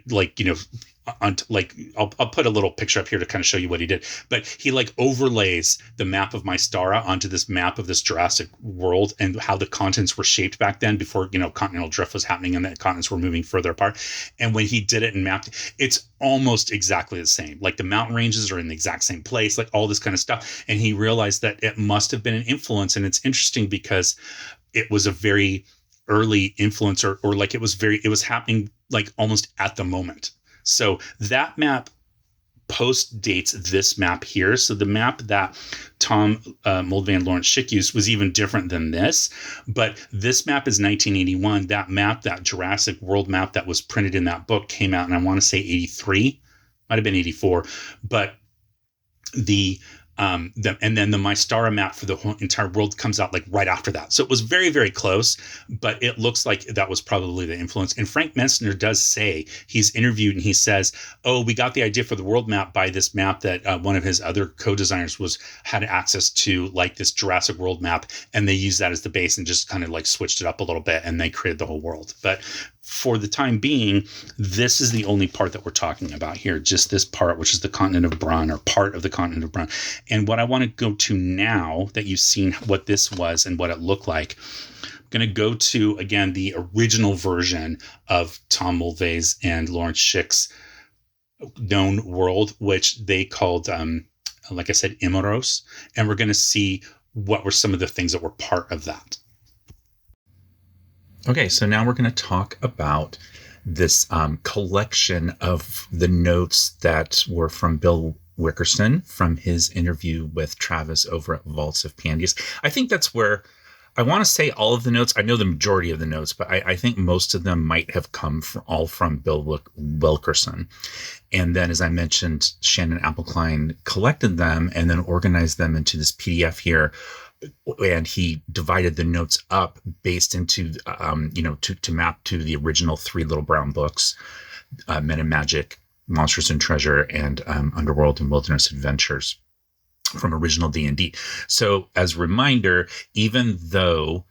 I'll put a little picture up here to kind of show you what he did, but he overlays the map of Mystara onto this map of this Jurassic world and how the continents were shaped back then, before continental drift was happening and the continents were moving further apart. And when he did it and mapped it, it's almost exactly the same. Like the mountain ranges are in the exact same place, like all this kind of stuff. And he realized that it must have been an influence. And it's interesting because it was a very early influence, or it was happening like almost at the moment. So that map post dates this map here. So the map that Tom Moldvay and Lawrence Schick used was even different than this. But this map is 1981. That map, that Jurassic World map that was printed in that book, came out, and I want to say 83, might have been 84. But and then the Mystara map for the whole entire world comes out right after that. So it was very, very close, but it looks like that was probably the influence. And Frank Messner does say, he's interviewed and he says, oh, we got the idea for the world map by this map that one of his other co-designers had access to, like this Jurassic World map. And they used that as the base and just kind of switched it up a little bit, and they created the whole world. But for the time being, this is the only part that we're talking about here, just this part, which is the continent of Brun, or part of the continent of Brun. And what I want to go to now that you've seen what this was and what it looked like, I'm going to go to, again, the original version of Tom Moldvay's and Lawrence Schick's known world, which they called, like I said, Imirrhos. And we're going to see what were some of the things that were part of that. Okay, so now we're going to talk about this collection of the notes that were from Bill Wickerson from his interview with Travis over at Vaults of Pandius. I think that's where I want to say all of the notes. I know the majority of the notes, but I think most of them might have come from Bill Wilkerson. And then, as I mentioned, Shannon Appelkline collected them and then organized them into this PDF here. And he divided the notes up based into, to map to the original 3 Little Brown books, Men and Magic, Monsters and Treasure, and Underworld and Wilderness Adventures from original D&D. So as a reminder, even though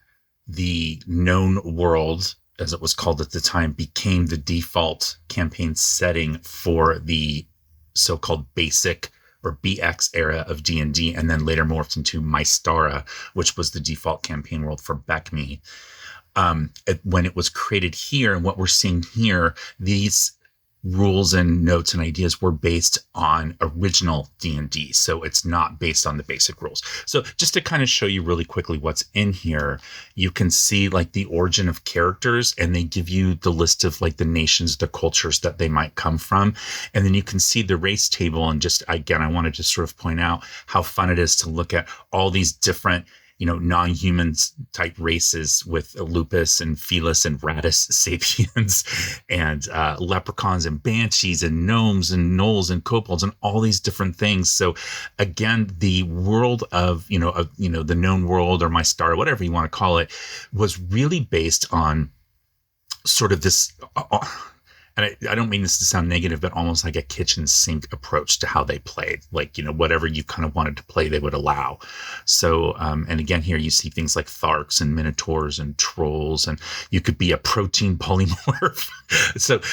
the known world, as it was called at the time, became the default campaign setting for the so-called basic or BX era of D&D, and then later morphed into Mystara, which was the default campaign world for BECMI. When it was created here, and what we're seeing here, these rules and notes and ideas were based on original D&D. So it's not based on the basic rules. So just to kind of show you really quickly what's in here, you can see the origin of characters, and they give you the list of the nations, the cultures that they might come from. And then you can see the race table. And just, again, I wanted to sort of point out how fun it is to look at all these different non-humans type races with lupus and felis and ratus sapiens and leprechauns and banshees and gnomes and gnolls and kobolds and all these different things. So again, the world of, the known world, or Mystara, whatever you want to call it, was really based on sort of this, and I don't mean this to sound negative, but almost like a kitchen sink approach to how they played. Whatever you kind of wanted to play, they would allow. So, and again, here you see things like Tharks and Minotaurs and Trolls, and you could be a protein polymorph.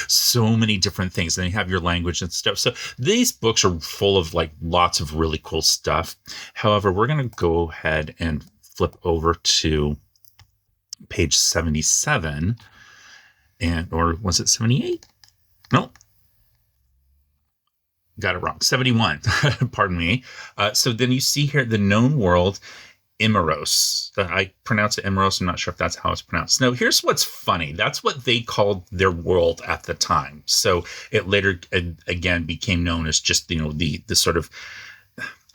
so many different things. And then you have your language and stuff. So these books are full of lots of really cool stuff. However, we're going to go ahead and flip over to page 77, or was it 78? No, got it wrong. 71. Pardon me. So then you see here the known world, Imirrhos. I pronounce it Imirrhos. I'm not sure if that's how it's pronounced. No, here's what's funny. That's what they called their world at the time. So it later, again, became known as just, the sort of,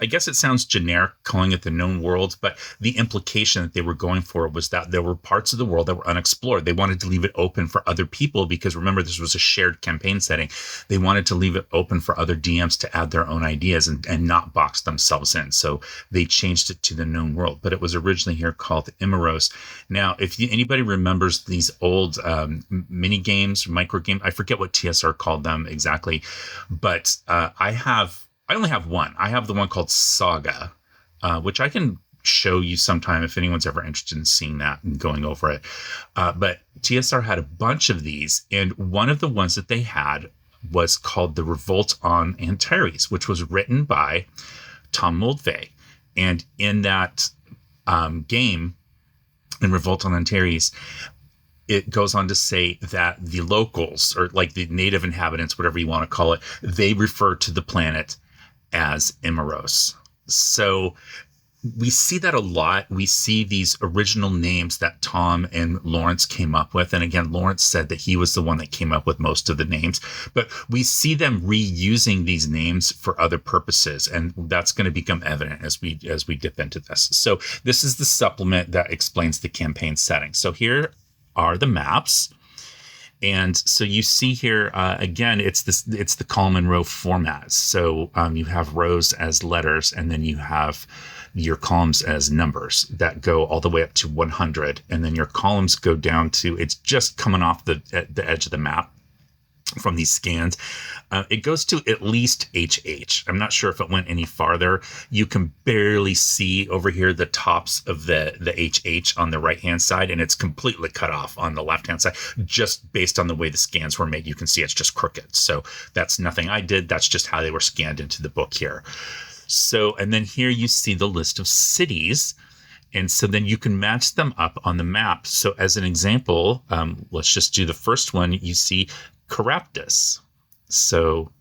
I guess it sounds generic calling it the known world, but the implication that they were going for was that there were parts of the world that were unexplored. They wanted to leave it open for other people because, remember, this was a shared campaign setting. They wanted to leave it open for other DMs to add their own ideas and not box themselves in. So they changed it to the known world, but it was originally here called Imirrhos. Now, if anybody remembers these old mini games, micro games, I forget what TSR called them exactly, but I only have one. I have the one called Saga, which I can show you sometime if anyone's ever interested in seeing that and going over it. But TSR had a bunch of these, and one of the ones that they had was called The Revolt on Antares, which was written by Tom Moldvay. And in that game, in Revolt on Antares, it goes on to say that the locals, or like the native inhabitants, whatever you want to call it, they refer to the planet as Imirrhos. So we see that a lot. We see these original names that Tom and Lawrence came up with. And again, Lawrence said that he was the one that came up with most of the names, but we see them reusing these names for other purposes. And that's going to become evident as we dip into this. So this is the supplement that explains the campaign setting. So here are the maps. And so you see here, again, it's the column and row format. So you have rows as letters, and then you have your columns as numbers that go all the way up to 100. And then your columns go down to, it's just coming off the edge of the map from these scans. It goes to at least HH. I'm not sure if it went any farther. You can barely see over here the tops of the HH on the right-hand side, and it's completely cut off on the left-hand side, just based on the way the scans were made. You can see it's just crooked. So that's nothing I did. That's just how they were scanned into the book here. So, and then here you see the list of cities. And so then you can match them up on the map. So as an example, let's just do the first one. You see Caraptus. So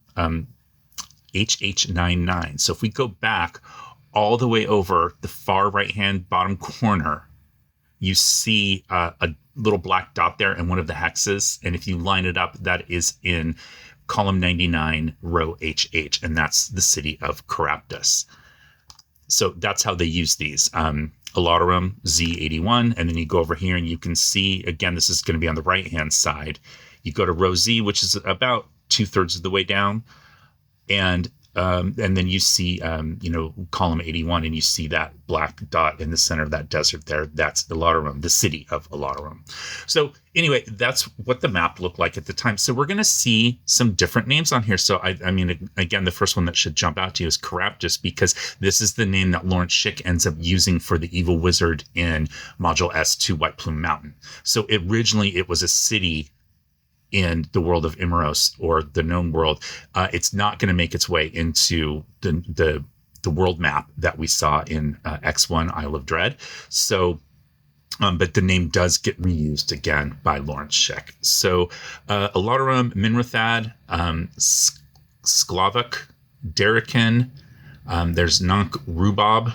HH99. So if we go back all the way over the far right-hand bottom corner, you see a little black dot there and one of the hexes. And if you line it up, that is in column 99, row HH, and that's the city of Caraptus. So that's how they use these. Alarum Z81, and then you go over here and you can see, again, this is going to be on the right-hand side. You go to row Z, which is about 2/3 of the way down, and then you see, column 81, and you see that black dot in the center of that desert there. That's Alarum, the city of Alarum. So anyway, that's what the map looked like at the time. So we're going to see some different names on here. So I mean, again, the first one that should jump out to you is Caraptus, because this is the name that Lawrence Schick ends up using for the evil wizard in Module S2 White Plume Mountain. So originally it was a city in the world of Imirrhos, or the known world. It's not going to make its way into the world map that we saw in X1 Isle of Dread. So, but the name does get reused again by Lawrence Schick. So, Alarum, Minrathad, Sklavok, Derikin, there's Nunk Rhubarb,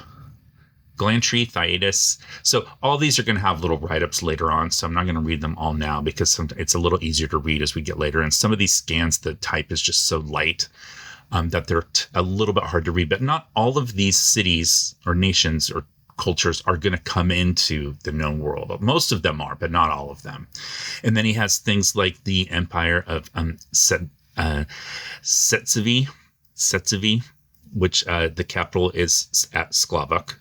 Glantry, Thyitis. So all these are going to have little write-ups later on. So I'm not going to read them all now because it's a little easier to read as we get later. And some of these scans, the type is just so light that they're a little bit hard to read. But not all of these cities or nations or cultures are going to come into the known world. Most of them are, but not all of them. And then he has things like the Empire of Setsevi, which the capital is at Sklavok.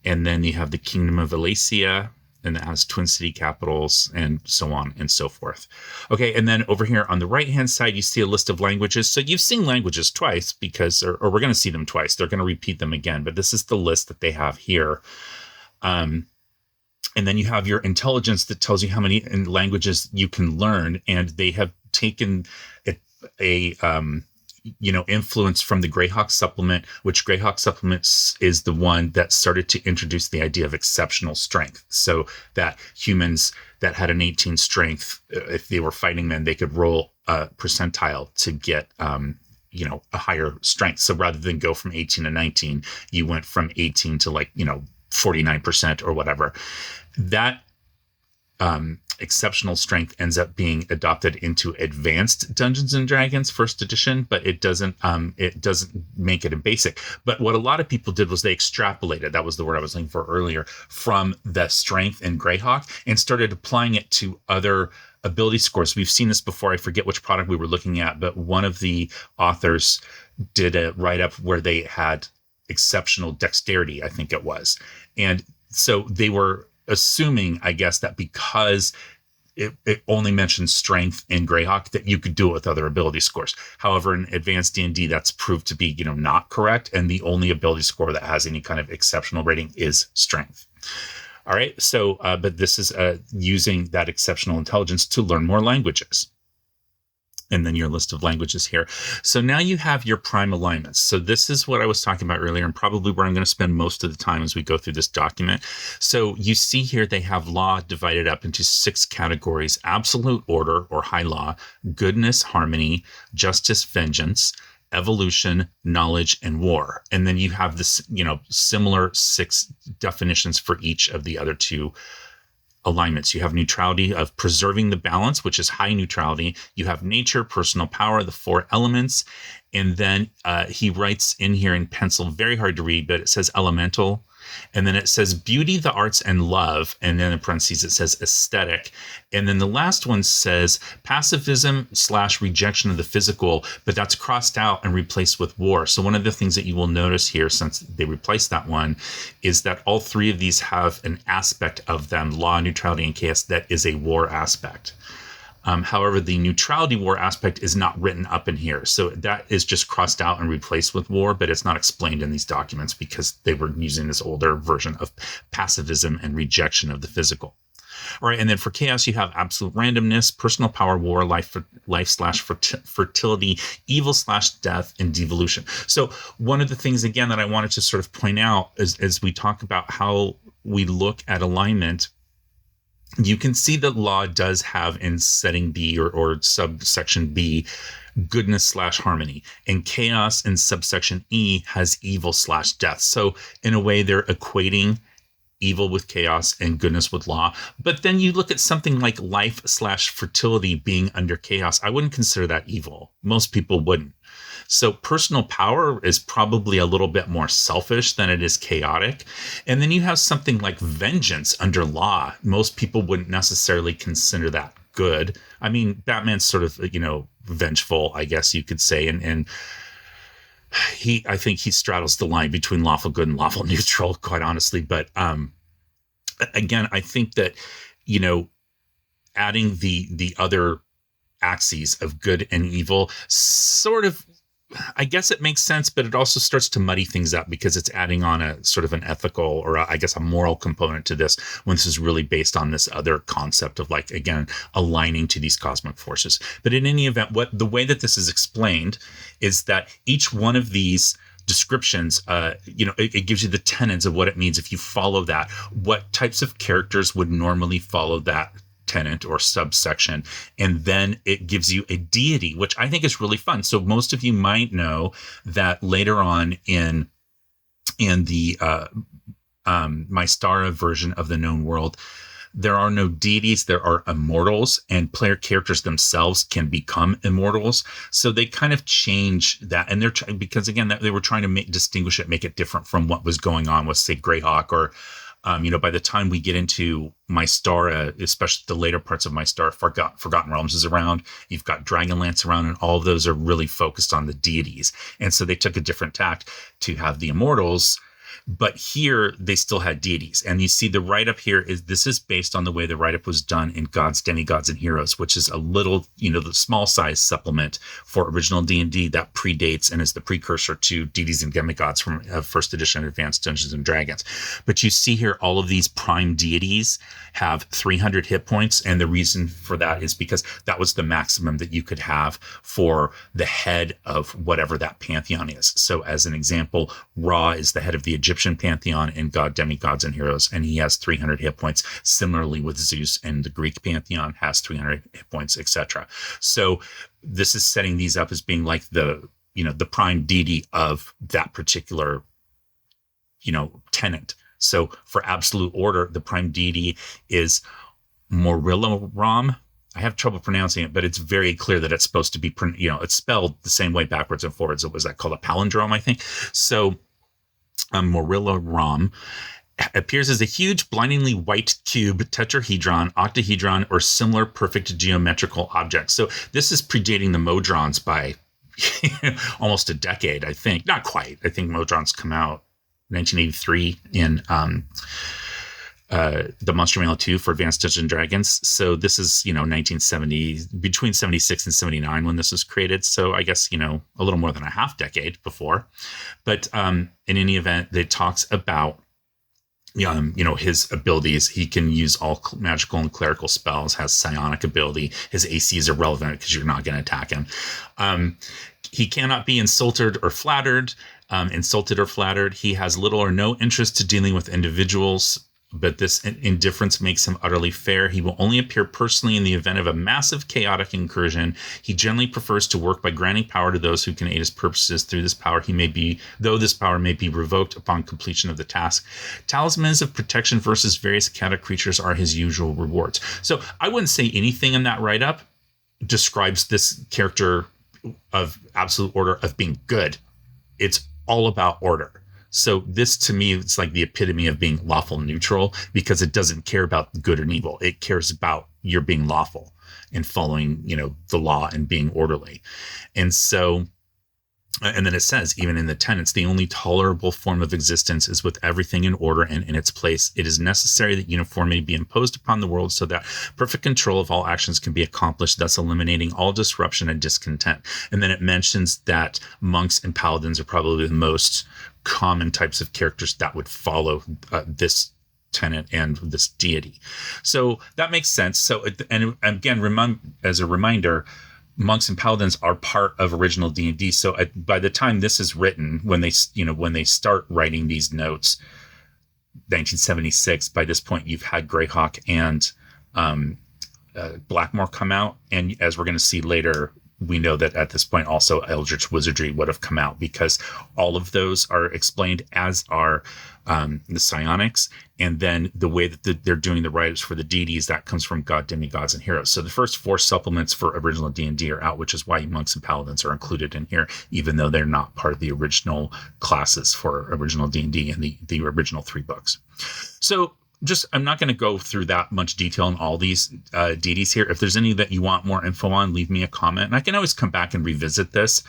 And then you have the Kingdom of Elasia, and that has twin city capitals, and so on and so forth. Okay, and then over here on the right-hand side, you see a list of languages. So you've seen languages twice because, or we're going to see them twice. They're going to repeat them again, but this is the list that they have here. And then you have your intelligence that tells you how many languages you can learn, and they have taken a influence from the Greyhawk supplement, which Greyhawk supplements is the one that started to introduce the idea of exceptional strength. So that humans that had an 18 strength, if they were fighting men, they could roll a percentile to get, a higher strength. So rather than go from 18 to 19, you went from 18 to 49% or whatever. That exceptional strength ends up being adopted into advanced Dungeons and Dragons first edition, but it doesn't make it in basic. But what a lot of people did was they extrapolated, that was the word I was looking for earlier, from the strength in Greyhawk and started applying it to other ability scores. We've seen this before. I forget which product we were looking at, but one of the authors did a write-up where they had exceptional dexterity, I think it was. And so they were assuming, I guess, that because it only mentions strength in Greyhawk, that you could do it with other ability scores. However, in advanced D&D, that's proved to be, not correct. And the only ability score that has any kind of exceptional rating is strength. All right. So, but this is using that exceptional intelligence to learn more languages. And then your list of languages here. So now you have your prime alignments. So this is what I was talking about earlier, and probably where I'm going to spend most of the time as we go through this document. So you see here, they have law divided up into 6 categories: absolute order or high law, goodness, harmony, justice, vengeance, evolution, knowledge, and war. And then you have this, similar 6 definitions for each of the other 2 alignments. You have neutrality of preserving the balance, which is high neutrality. You have nature, personal power, the 4 elements. And then he writes in here in pencil, very hard to read, but it says elemental. And then it says beauty, the arts, and love. And then in parentheses, it says aesthetic. And then the last one says pacifism / rejection of the physical, but that's crossed out and replaced with war. So one of the things that you will notice here, since they replaced that one, is that all 3 of these have an aspect of them, law, neutrality, and chaos, that is a war aspect. However, the neutrality war aspect is not written up in here. So that is just crossed out and replaced with war, but it's not explained in these documents because they were using this older version of pacifism and rejection of the physical. All right, and then for chaos, you have absolute randomness, personal power, war, life / fertility, evil / death, and devolution. So one of the things, again, that I wanted to sort of point out as we talk about how we look at alignment, you can see that law does have in setting B or subsection B, goodness / harmony, and chaos in subsection E has evil / death. So in a way, they're equating evil with chaos and goodness with law. But then you look at something like life / fertility being under chaos. I wouldn't consider that evil. Most people wouldn't. So personal power is probably a little bit more selfish than it is chaotic. And then you have something like vengeance under law. Most people wouldn't necessarily consider that good. I mean, Batman's sort of, vengeful, I guess you could say. And I think he straddles the line between lawful good and lawful neutral, quite honestly. But again, I think that, adding the other axes of good and evil sort of, I guess it makes sense, but it also starts to muddy things up because it's adding on a sort of an ethical or a moral component to this when this is really based on this other concept of, again, aligning to these cosmic forces. But in any event, the way that this is explained is that each one of these descriptions, it gives you the tenets of what it means if you follow that. What types of characters would normally follow that tenet or subsection, and then it gives you a deity, which I think is really fun. So most of you might know that later on in the Mystara version of the known world, there are no deities, there are immortals, and player characters themselves can become immortals. So they kind of change that, and because again, they were trying to distinguish it, make it different from what was going on with, say, Greyhawk or by the time we get into Mystara, especially the later parts of Mystara, Forgotten Realms is around. You've got Dragonlance around, and all of those are really focused on the deities. And so they took a different tact to have the immortals But here they still had deities. And you see the write-up here this is based on the way the write-up was done in Gods, Demigods, and Heroes, which is a little, the small size supplement for original D&D that predates and is the precursor to Deities and Demigods from first edition Advanced Dungeons and Dragons. But you see here all of these prime deities have 300 hit points. And the reason for that is because that was the maximum that you could have for the head of whatever that pantheon is. So as an example, Ra is the head of the Egyptian pantheon in God, Demigods, and Heroes, and he has 300 hit points. Similarly with Zeus and the Greek pantheon has 300 hit points, etc. So this is setting these up as being like the prime deity of that particular, tenant. So for absolute order, the prime deity is Morilaram. I have trouble pronouncing it, but it's very clear that it's supposed to be, it's spelled the same way backwards and forwards. It was called a palindrome, I think. So Morilaram appears as a huge, blindingly white cube, tetrahedron, octahedron, or similar perfect geometrical object. So this is predating the Modrons by almost a decade, I think. Not quite. I think Modrons come out 1983 in the Monster Manual 2 for Advanced Dungeons and Dragons. So this is, 1970, between 76 and 79 when this was created. So I guess, a little more than a half decade before. But in any event, it talks about, his abilities. He can use all magical and clerical spells, has psionic ability. His AC is irrelevant because you're not going to attack him. He cannot be insulted or flattered. He has little or no interest to dealing with individuals, but this indifference makes him utterly fair. He will only appear personally in the event of a massive chaotic incursion. He generally prefers to work by granting power to those who can aid his purposes. Through this power, though this power may be revoked upon completion of the task. Talismans of protection versus various chaotic creatures are his usual rewards. So I wouldn't say anything in that write-up describes this character of absolute order of being good. It's all about order. So this, to me, it's like the epitome of being lawful neutral, because it doesn't care about good and evil. It cares about your being lawful and following, the law and being orderly. And so, and then it says, even in the tenets, the only tolerable form of existence is with everything in order and in its place. It is necessary that uniformity be imposed upon the world so that perfect control of all actions can be accomplished, thus eliminating all disruption and discontent. And then it mentions that monks and paladins are probably the most common types of characters that would follow this tenet and this deity. So that makes sense. So, and again, as a reminder, monks and paladins are part of original D&D. So by the time this is written, when they start writing these notes, 1976, by this point you've had Greyhawk and Blackmoor come out, and as we're going to see later, we know that at this point also Eldritch Wizardry would have come out, because all of those are explained, as are the psionics, and then the way that they're doing the writers for the deities, that comes from God, Demigods, and Heroes. So the first 4 supplements for original D&D are out, which is why monks and paladins are included in here, even though they're not part of the original classes for original D&D and the original 3 books. So I'm not going to go through that much detail on all these deities here. If there's any that you want more info on, leave me a comment, and I can always come back and revisit this.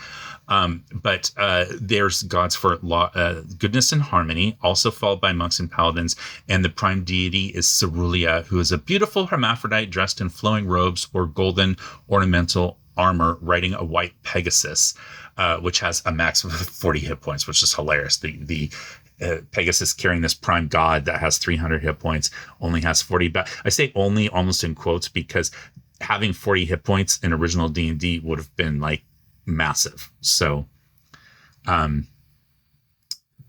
But there's gods for law, goodness and harmony, also followed by monks and paladins. And the prime deity is Cerulia, who is a beautiful hermaphrodite dressed in flowing robes or golden ornamental armor, riding a white Pegasus, which has a max of 40 hit points, which is hilarious. The Pegasus carrying this prime god that has 300 hit points only has 40. But I say only almost in quotes, because having 40 hit points in original D&D would have been like massive. So then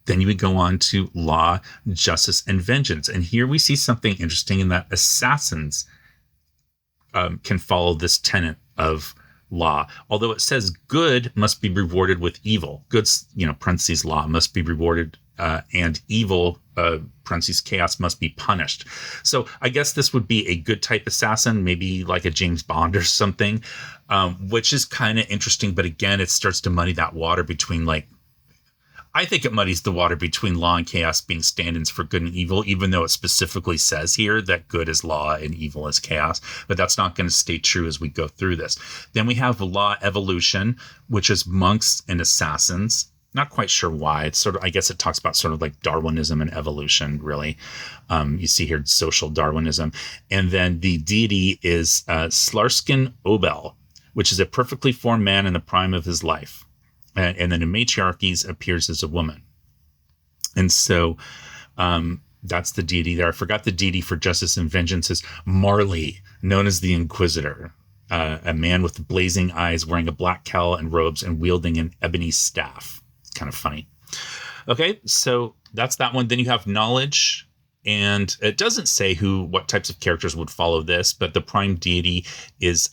you would go on to law, justice, and vengeance. And here we see something interesting in that assassins can follow this tenet of law. Although it says good must be rewarded with evil. Goods, parentheses law, must be rewarded, and evil, parentheses chaos, must be punished. So I guess this would be a good type assassin, maybe like a James Bond or something, which is kind of interesting. But again, it starts to muddy that water between, I think it muddies the water between law and chaos being stand-ins for good and evil, even though it specifically says here that good is law and evil is chaos. But that's not going to stay true as we go through this. Then we have law evolution, which is monks and assassins. Not quite sure why. It's sort of, I guess it talks about sort of like Darwinism and evolution, really. You see here social Darwinism. And then the deity is Slarskin Obel, which is a perfectly formed man in the prime of his life. And then in matriarchies appears as a woman. And so that's the deity there. I forgot the deity for justice and vengeance is Marley, known as the Inquisitor. A man with blazing eyes wearing a black cowl and robes and wielding an ebony staff. Kind of funny. Okay, so that's that one. Then you have knowledge, and it doesn't say what types of characters would follow this, but the prime deity is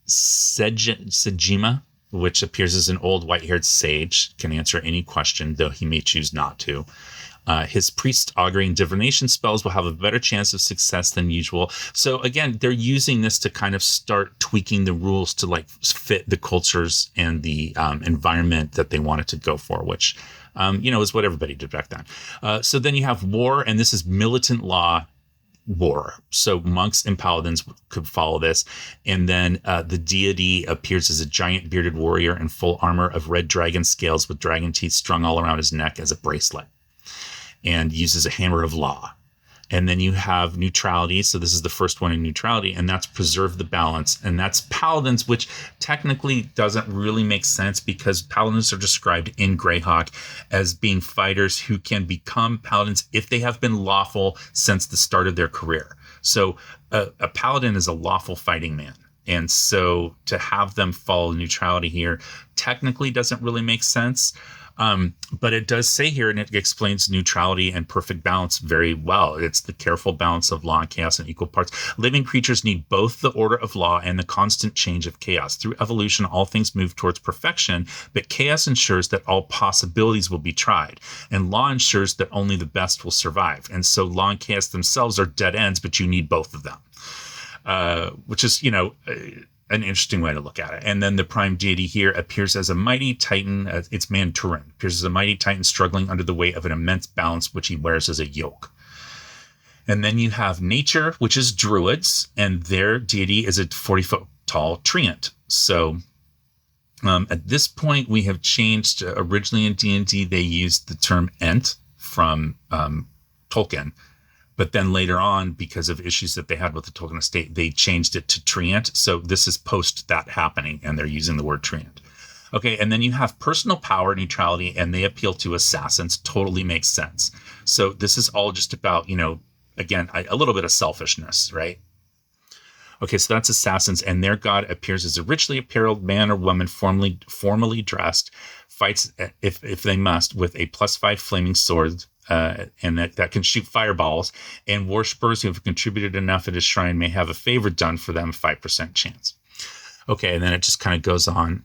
Sejima, which appears as an old white-haired sage, can answer any question, though he may choose not to. His priest, augury, and divination spells will have a better chance of success than usual. So again, they're using this to kind of start tweaking the rules to like fit the cultures and the environment that they wanted to go for, which, is what everybody did back then. So then you have war, and this is militant law war. So monks and paladins could follow this. And then the deity appears as a giant bearded warrior in full armor of red dragon scales with dragon teeth strung all around his neck as a bracelet, and uses a hammer of law. And then you have neutrality. So this is the first one in neutrality, and that's preserve the balance. And that's paladins, which technically doesn't really make sense because paladins are described in Greyhawk as being fighters who can become paladins if they have been lawful since the start of their career. So a paladin is a lawful fighting man. And so to have them follow neutrality here technically doesn't really make sense. But it does say here, and it explains neutrality and perfect balance very well. It's the careful balance of law and chaos in equal parts. Living creatures need both the order of law and the constant change of chaos. Through evolution, all things move towards perfection, but chaos ensures that all possibilities will be tried, and law ensures that only the best will survive. And so law and chaos themselves are dead ends, but you need both of them, which is, an interesting way to look at it. And then the prime deity here appears as a mighty titan. It's Manturin. Appears as a mighty titan struggling under the weight of an immense balance, which he wears as a yoke. And then you have nature, which is druids, and their deity is a 40-foot tall treant. So at this point, we have changed. Originally in D&D, they used the term ent from Tolkien. But then later on, because of issues that they had with the Tolkien estate, they changed it to treant. So this is post that happening, and they're using the word treant. Okay, and then you have personal power, neutrality, and they appeal to assassins. Totally makes sense. So this is all just about, again, a little bit of selfishness, right? Okay, so that's assassins, and their god appears as a richly appareled man or woman formally dressed, fights, if they must, with a +5 flaming sword, and that can shoot fireballs, and worshippers who have contributed enough at his shrine may have a favor done for them, 5% chance. Okay, and then it just kind of goes on.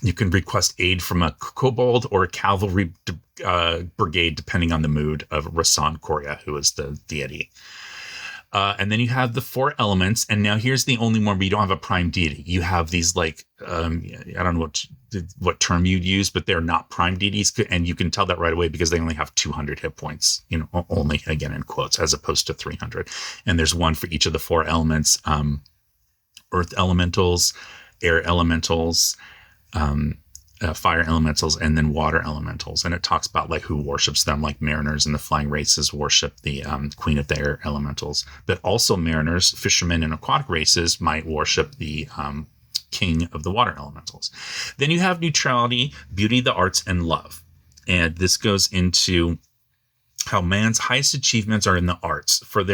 You can request aid from a kobold or a cavalry brigade, depending on the mood of Rasan Korya, who is the deity. And then you have the 4 elements. And now here's the only one where you don't have a prime deity. You have these I don't know what term you'd use, but they're not prime deities. And you can tell that right away because they only have 200 hit points, only, again, in quotes, as opposed to 300. And there's one for each of the 4 elements, earth elementals, air elementals, fire elementals, and then water elementals. And it talks about like who worships them, like mariners and the flying races worship the queen of the air elementals. But also mariners, fishermen, and aquatic races might worship the king of the water elementals. Then you have neutrality, beauty, the arts, and love. And this goes into how man's highest achievements are in the arts, for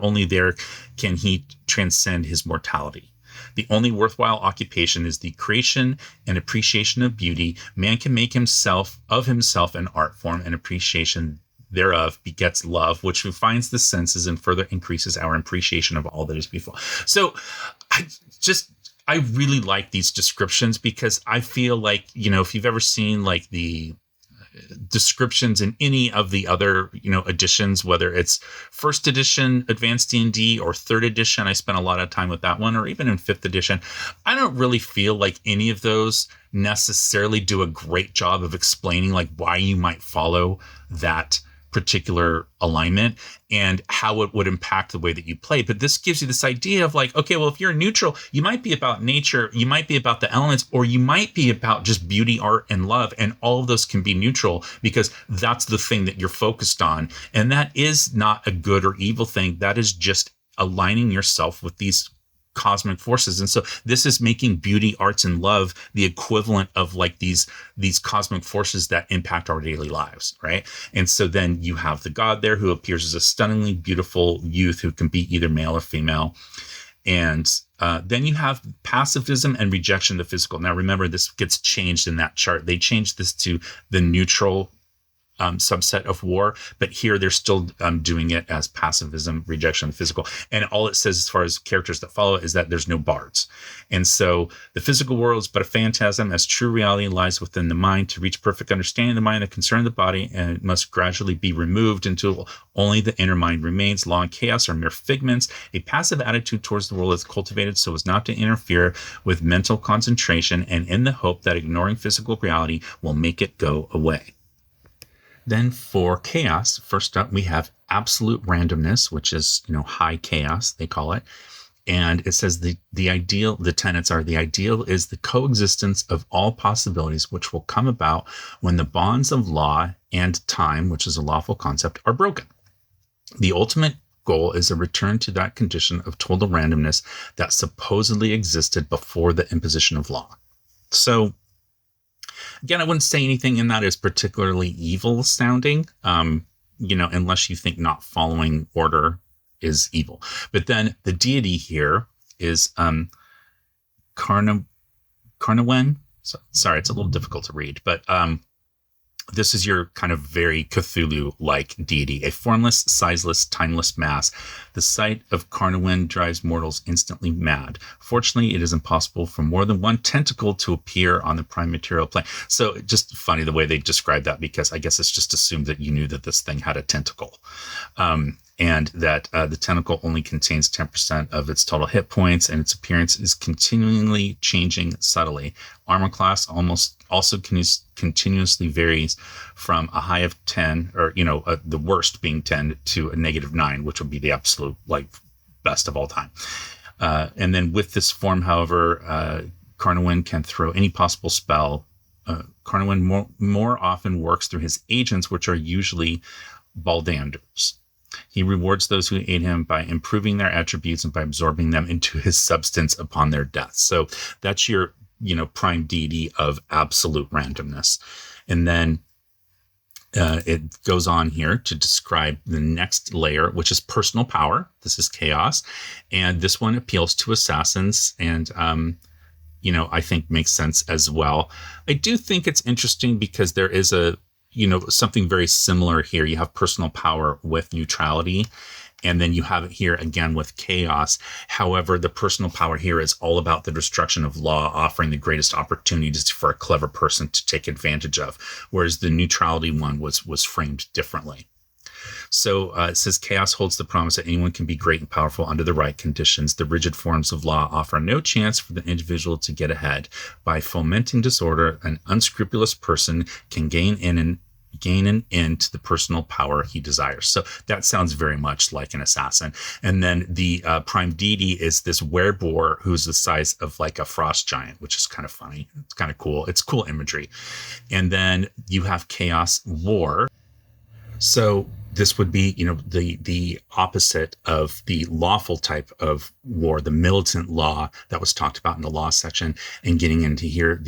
only there can he transcend his mortality. The only worthwhile occupation is the creation and appreciation of beauty. Man can make of himself an art form, and appreciation thereof begets love, which refines the senses and further increases our appreciation of all that is beautiful. So I really like these descriptions because I feel like, if you've ever seen like the descriptions in any of the other, editions, whether it's first edition advanced D&D or third edition, I spent a lot of time with that one, or even in 5th edition, I don't really feel like any of those necessarily do a great job of explaining like why you might follow that particular alignment and how it would impact the way that you play. But this gives you this idea of like, okay, well, if you're neutral, you might be about nature, you might be about the elements, or you might be about just beauty, art, and love. And all of those can be neutral because that's the thing that you're focused on. And that is not a good or evil thing. That is just aligning yourself with these cosmic forces. And so this is making beauty, arts, and love the equivalent of like these cosmic forces that impact our daily lives, right? And so then you have the god there who appears as a stunningly beautiful youth who can be either male or female. And then you have pacifism and rejection of the physical. Now remember, this gets changed in that chart. They changed this to the neutral subset of war, but here they're still doing it as pacifism, rejection of the physical. And all it says as far as characters that follow is that there's no bards. And so the physical world is but a phantasm, as true reality lies within the mind. To reach perfect understanding of the mind that concerns the body, and it must gradually be removed until only the inner mind remains. Law and chaos are mere figments. A passive attitude towards the world is cultivated so as not to interfere with mental concentration, and in the hope that ignoring physical reality will make it go away. Then for chaos, first up, we have absolute randomness, which is, high chaos, they call it. And it says the ideal, the tenets are: the ideal is the coexistence of all possibilities, which will come about when the bonds of law and time, which is a lawful concept, are broken. The ultimate goal is a return to that condition of total randomness that supposedly existed before the imposition of law. So, again, I wouldn't say anything in that is particularly evil sounding, unless you think not following order is evil. But then the deity here is Carnawen. Sorry, it's a little difficult to read, but this is your kind of very Cthulhu-like deity, a formless, sizeless, timeless mass. The sight of Carnawen drives mortals instantly mad. Fortunately, it is impossible for more than one tentacle to appear on the prime material plane. So just funny the way they describe that, because I guess it's just assumed that you knew that this thing had a tentacle. And that the tentacle only contains 10% of its total hit points, and its appearance is continually changing subtly. Armor class also continuously varies from a high of 10, or the worst being 10, to a -9, which would be the absolute best of all time. And then with this form, however, Carnawen can throw any possible spell. Carnawen more often works through his agents, which are usually Baldanders. He rewards those who aid him by improving their attributes and by absorbing them into his substance upon their death. So that's your, prime deity of absolute randomness. And then it goes on here to describe the next layer, which is personal power. This is chaos. And this one appeals to assassins and, I think makes sense as well. I do think it's interesting because there is something very similar here. You have personal power with neutrality, and then you have it here again with chaos. However, the personal power here is all about the destruction of law, offering the greatest opportunities for a clever person to take advantage of, whereas the neutrality one was framed differently. So it says chaos holds the promise that anyone can be great and powerful under the right conditions. The rigid forms of law offer no chance for the individual to get ahead. By fomenting disorder, an unscrupulous person can gain an end to the personal power he desires. So that sounds very much like an assassin. And then the prime deity is this wereboar who's the size of like a frost giant, which is kind of funny. It's kind of cool. It's cool imagery. And then you have chaos war. So this would be, the opposite of the lawful type of war, the militant law that was talked about in the law section, and getting into here,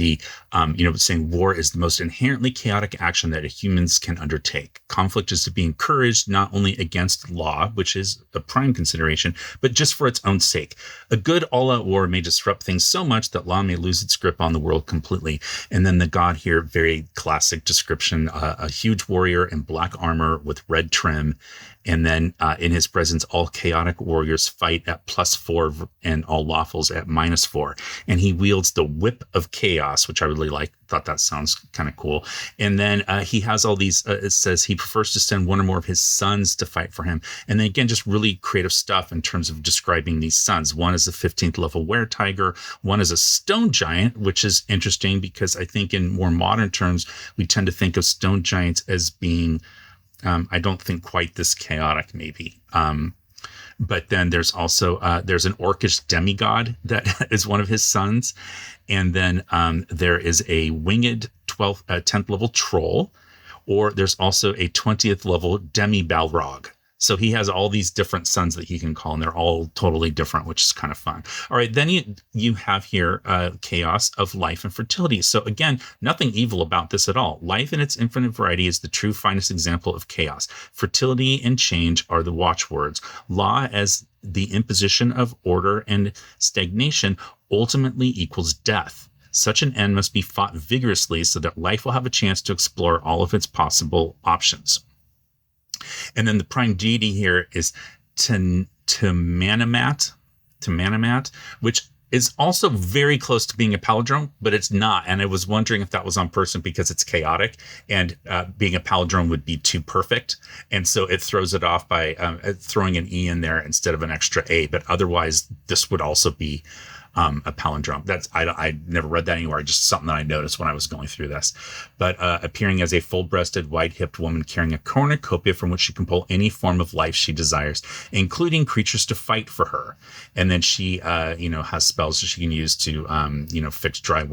saying war is the most inherently chaotic action that humans can undertake. Conflict is to be encouraged not only against law, which is a prime consideration, but just for its own sake. A good all-out war may disrupt things so much that law may lose its grip on the world completely. And then the god here, very classic description, a huge warrior in black armor with red trim, and then in his presence all chaotic warriors fight at +4 and all lawfuls at -4, and he wields the whip of chaos, which I really thought that sounds kind of cool. And then he has all these, it says he prefers to send one or more of his sons to fight for him. And then again, just really creative stuff in terms of describing these sons. One is a 15th level were tiger, one is a stone giant, which is interesting because I think in more modern terms we tend to think of stone giants as being I don't think quite this chaotic, maybe. But then there's also there's an orcish demigod that is one of his sons, and then there is a winged 10th level troll, or there's also a 20th level demi-balrog. So he has all these different sons that he can call, and they're all totally different, which is kind of fun. All right, then you have here chaos of life and fertility. So again, nothing evil about this at all. Life in its infinite variety is the true finest example of chaos. Fertility and change are the watchwords. Law as the imposition of order and stagnation ultimately equals death. Such an end must be fought vigorously so that life will have a chance to explore all of its possible options. And then the prime deity here is Timanamat, which is also very close to being a palindrome, but it's not. And I was wondering if that was on purpose because it's chaotic, and being a palindrome would be too perfect. And so it throws it off by throwing an E in there instead of an extra A. But otherwise, this would also be a palindrome. I never read that anywhere. Just something that I noticed when I was going through this. But appearing as a full-breasted, wide-hipped woman carrying a cornucopia from which she can pull any form of life she desires, including creatures to fight for her. And then she, has spells that she can use to, fix dry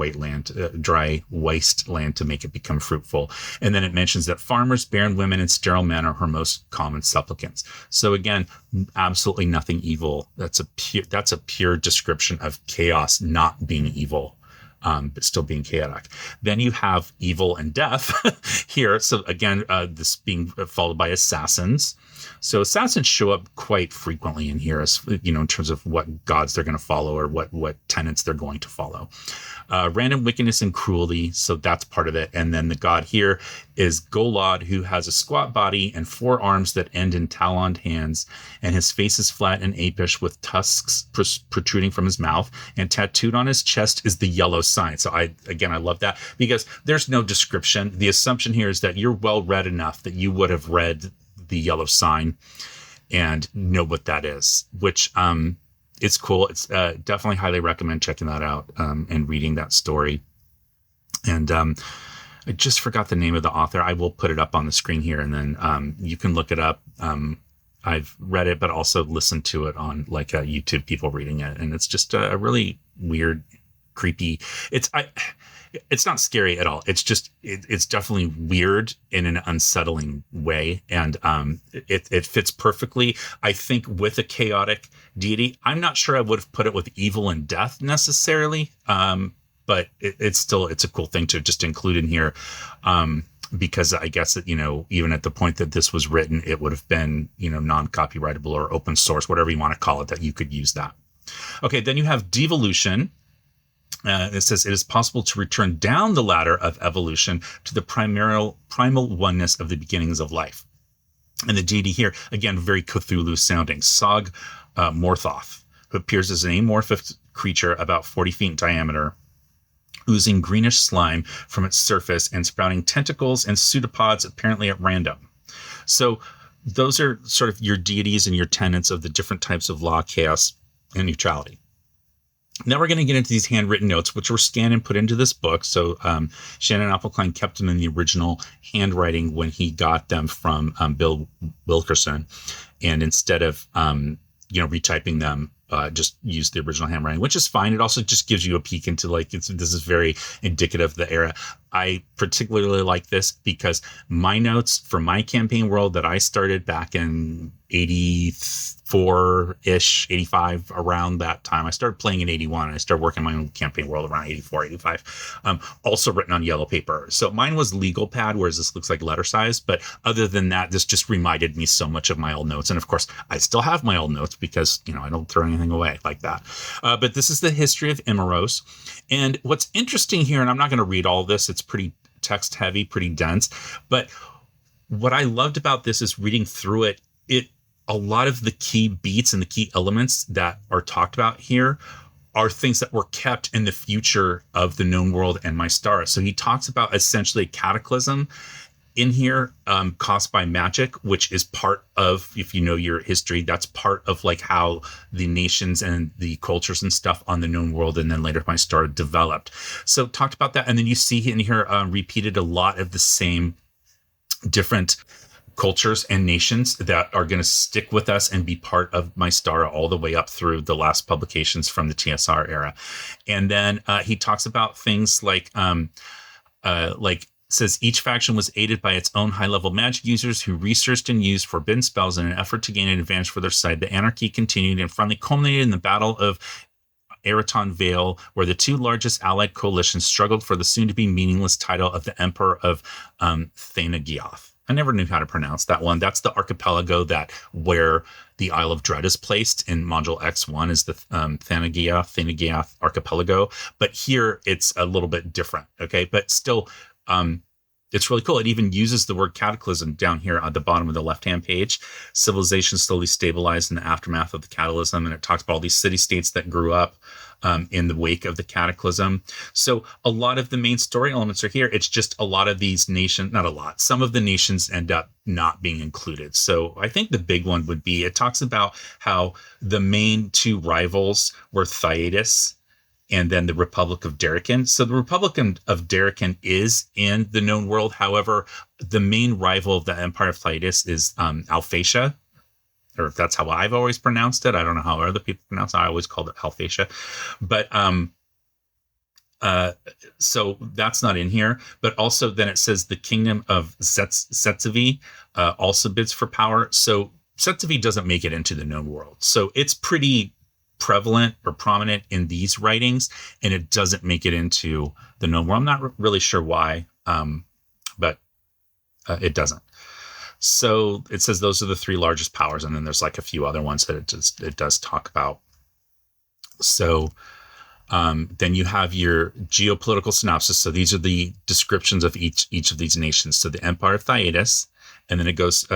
wasteland to make it become fruitful. And then it mentions that farmers, barren women, and sterile men are her most common supplicants. So again, absolutely nothing evil. That's a pure description of chaos not being evil, but still being chaotic. Then you have evil and death here. So again, this being followed by assassins. So assassins show up quite frequently in here, as in terms of what gods they're going to follow or what tenets they're going to follow. Random wickedness and cruelty, so that's part of it. And then the god here is Golod, who has a squat body and 4 arms that end in taloned hands, and his face is flat and apish with tusks protruding from his mouth, and tattooed on his chest is the yellow sign. So I love that because there's no description. The assumption here is that you're well read enough that you would have read the yellow sign and know what that is, which it's cool. It's definitely highly recommend checking that out and reading that story. And I just forgot the name of the author. I will put it up on the screen here, and then you can look it up. I've read it, but also listened to it on YouTube, people reading it, and it's just a really weird, creepy. It's not scary at all. It's just it's definitely weird in an unsettling way, and it fits perfectly, I think, with a chaotic deity. I'm not sure I would have put it with evil and death necessarily, but it's a cool thing to just include in here, because I guess that even at the point that this was written, it would have been non-copyrightable or open source, whatever you want to call it, that you could use that. Okay, then you have devolution. It says it is possible to return down the ladder of evolution to the primal oneness of the beginnings of life. And the deity here, again, very Cthulhu sounding, Sog Morthoth, who appears as an amorphous creature about 40 feet in diameter, oozing greenish slime from its surface and sprouting tentacles and pseudopods apparently at random. So those are sort of your deities and your tenets of the different types of law, chaos, and neutrality. Now we're going to get into these handwritten notes, which were scanned and put into this book. So Shannon Appelkline kept them in the original handwriting when he got them from Bill Wilkerson. And instead of, retyping them, just use the original handwriting, which is fine. It also just gives you a peek into this is very indicative of the era. I particularly like this because my notes for my campaign world that I started back in 84-ish, 85, around that time. I started playing in 81 and I started working my own campaign world around 84, 85. Also written on yellow paper. So mine was legal pad, whereas this looks like letter size. But other than that, this just reminded me so much of my old notes. And of course, I still have my old notes because, I don't throw anything away like that. But this is the history of Imirrhos. And what's interesting here, and I'm not going to read all of this, it's pretty text heavy, pretty dense. But what I loved about this is reading through it, a lot of the key beats and the key elements that are talked about here are things that were kept in the future of the known world and Mystara. So he talks about essentially a cataclysm in here, caused by magic, which is part of, if you know your history, that's part of how the nations and the cultures and stuff on the known world and then later Mystara developed. So talked about that. And then you see in here repeated a lot of the same different cultures and nations that are going to stick with us and be part of Mystara all the way up through the last publications from the TSR era. And then he talks about things like says each faction was aided by its own high-level magic users who researched and used forbidden spells in an effort to gain an advantage for their side. The anarchy continued and finally culminated in the Battle of Eraton Vale, where the two largest allied coalitions struggled for the soon-to-be meaningless title of the Emperor of Thanagioth. I never knew how to pronounce that one. That's the archipelago where the Isle of Dread is placed in Module X1 is the Thanagioth archipelago. But here it's a little bit different, okay? But still, it's really cool. It even uses the word cataclysm down here at the bottom of the left-hand page. Civilization slowly stabilized in the aftermath of the cataclysm, and it talks about all these city-states that grew up in the wake of the cataclysm. So a lot of the main story elements are here. It's just a lot of these nations, not a lot, some of the nations end up not being included. So I think the big one would be, it talks about how the main two rivals were Theatis and then the Republic of Darrican. So the Republic of Darrican is in the known world. However, the main rival of the Empire of Theatis is Alphatia, or if that's how I've always pronounced it. I don't know how other people pronounce it. I always called it Alphatia. But so that's not in here. But also then it says the Kingdom of Setsevi also bids for power. So Setsevi doesn't make it into the known world. So it's pretty prevalent or prominent in these writings, and it doesn't make it into the known world. I'm not really sure why, but it doesn't. So it says those are the three largest powers, and then there's like a few other ones that it does talk about. So then you have your geopolitical synopsis. So these are the descriptions of each of these nations. So the Empire of Theatis, and then it goes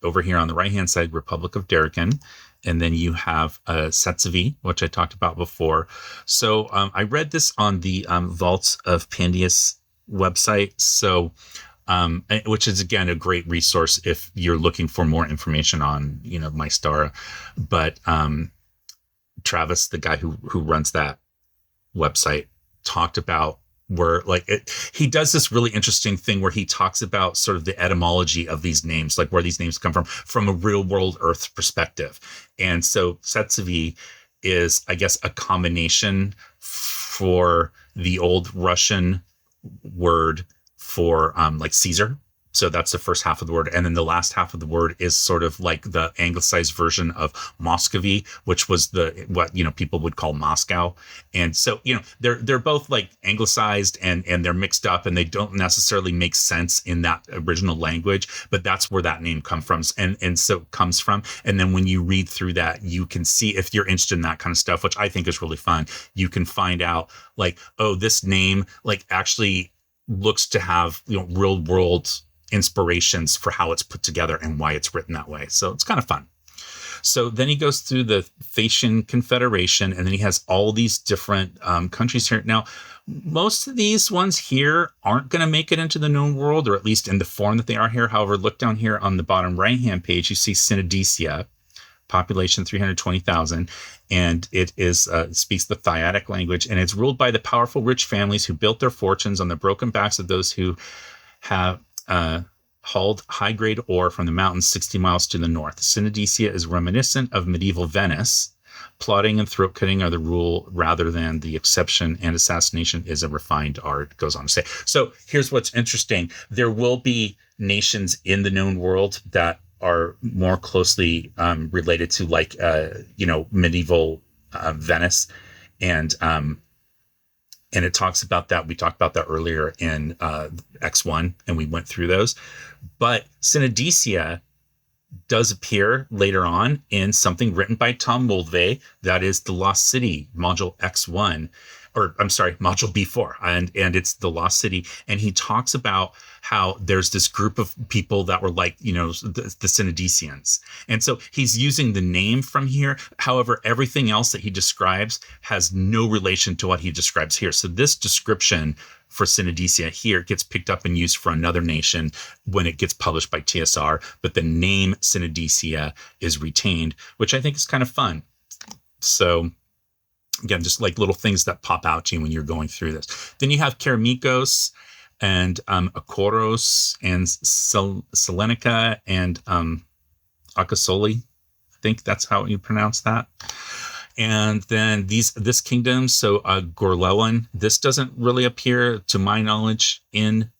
over here on the right-hand side, Republic of Darrican. And then you have Setsevi, which I talked about before. So I read this on the Vaults of Pandius website. So, which is, again, a great resource if you're looking for more information on, Mystara. But Travis, the guy who runs that website, talked about he does this really interesting thing where he talks about sort of the etymology of these names, like where these names come from a real world Earth perspective. And so Setsevi is, I guess, a combination for the old Russian word for like Caesar. So that's the first half of the word. And then the last half of the word is sort of like the anglicized version of Muscovy, which was what people would call Moscow. And so, they're both like anglicized and they're mixed up, and they don't necessarily make sense in that original language, but that's where that name comes from. And so it comes from. And then when you read through that, you can see, if you're interested in that kind of stuff, which I think is really fun, you can find out like, oh, this name like actually looks to have, real world inspirations for how it's put together and why it's written that way. So it's kind of fun. So then he goes through the Thasian Confederation, and then he has all these different countries here. Now, most of these ones here aren't going to make it into the known world, or at least in the form that they are here. However, look down here on the bottom right-hand page, you see Synodecia, population 320,000, and it is speaks the Thyadic language, and it's ruled by the powerful, rich families who built their fortunes on the broken backs of those who have hauled high-grade ore from the mountains 60 miles to the north. Synodecia is reminiscent of medieval Venice. Plotting and throat-cutting are the rule rather than the exception, and assassination is a refined art, goes on to say. So here's what's interesting. There will be nations in the known world that are more closely related to like, medieval Venice. And it talks about that. We talked about that earlier in X1, and we went through those. But Synodecia does appear later on in something written by Tom Moldvay. That is the Lost City, Module X1, or I'm sorry, Module B4. And it's the Lost City. And he talks about how there's this group of people that were like, the Synodecians. And so he's using the name from here. However, everything else that he describes has no relation to what he describes here. So this description for Synodecia here gets picked up and used for another nation when it gets published by TSR, but the name Synodecia is retained, which I think is kind of fun. So again, just like little things that pop out to you when you're going through this. Then you have Keramikos, and Akoros and Selenica and Akasoli. I think that's how you pronounce that. And then this kingdom, so Gorlellan, this doesn't really appear, to my knowledge, in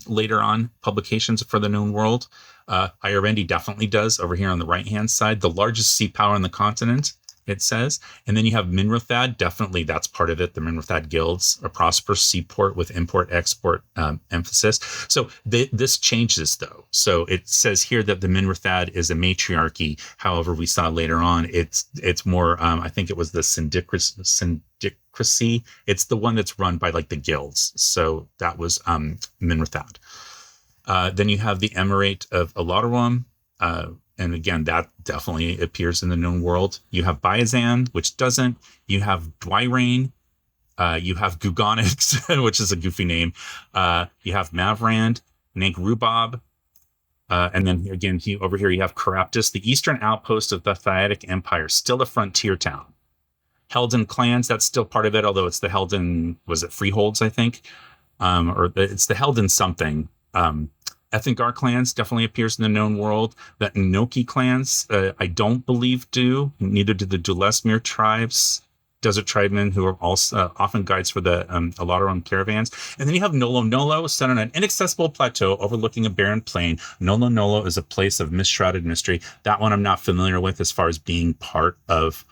later on publications for the known world. Irendi definitely does over here on the right-hand side. The largest sea power on the continent, it says. And then you have Minrathad. Definitely that's part of it. The Minrathad guilds, a prosperous seaport with import-export emphasis. So this changes, though. So it says here that the Minrathad is a matriarchy. However, we saw later on, it's more, I think it was the syndicracy. It's the one that's run by like the guilds. So that was Minrathad. Then you have the Emirate of Alaruam. And again, that definitely appears in the known world. You have Biazan, which doesn't. You have Dwyrain. You have Gugonix, which is a goofy name. You have Mavrand, Nankrubab. And then again, over here you have Caraptus, the eastern outpost of the Thyatic Empire, still a frontier town. Helden clans, that's still part of it, although it's the Helden, was it Freeholds, I think? It's the Helden something. Ethingar clans definitely appears in the known world. The Inoki clans, I don't believe do. Neither do the Dulesmere tribes, desert tribesmen who are also often guides for the Alaruam caravans. And then you have Nolo Nolo, set on an inaccessible plateau overlooking a barren plain. Nolo Nolo is a place of mist-shrouded mystery. That one I'm not familiar with as far as being part of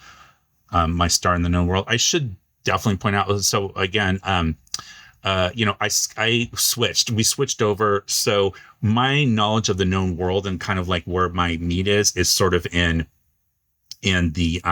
Mystara in the known world. I should definitely point out, so again, I switched. We switched over. So my knowledge of the known world and kind of like where my meat is sort of in the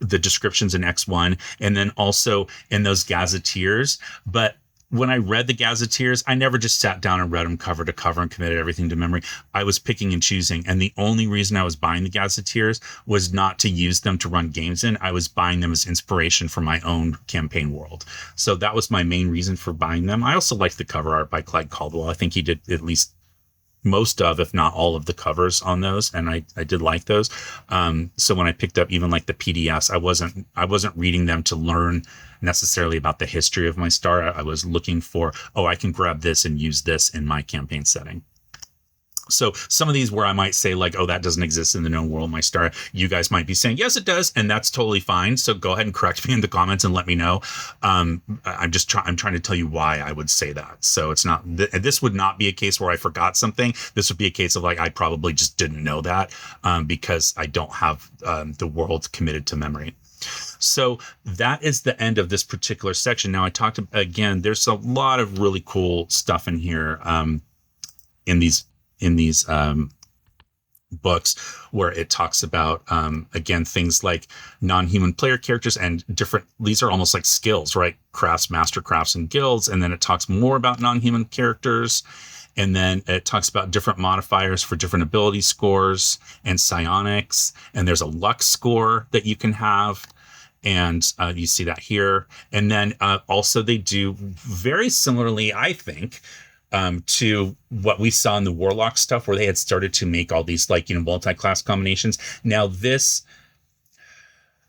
descriptions in X1, and then also in those Gazetteers. But when I read the Gazetteers, I never just sat down and read them cover to cover and committed everything to memory. I was picking and choosing. And the only reason I was buying the Gazetteers was not to use them to run games in. I was buying them as inspiration for my own campaign world. So that was my main reason for buying them. I also liked the cover art by Clyde Caldwell. I think he did at least most of, if not all of the covers on those. And I did like those. So when I picked up even like the PDFs, I wasn't reading them to learn necessarily about the history of Mystara. I was looking for, I can grab this and use this in my campaign setting. So some of these where I might say like, that doesn't exist in the known world, Mystara, you guys might be saying, yes, it does. And that's totally fine. So go ahead and correct me in the comments and let me know. I'm trying to tell you why I would say that. So it's not, this would not be a case where I forgot something. This would be a case of like, I probably just didn't know that because I don't have the world committed to memory. So that is the end of this particular section. Now I talked again, there's a lot of really cool stuff in here in these books where it talks about, again, things like non-human player characters and different, these are almost like skills, right? Crafts, master crafts, and guilds. And then it talks more about non-human characters. And then it talks about different modifiers for different ability scores and psionics. And there's a luck score that you can have. And you see that here. And then also they do very similarly, I think, to what we saw in the Warlock stuff, where they had started to make all these like, multi-class combinations. Now this,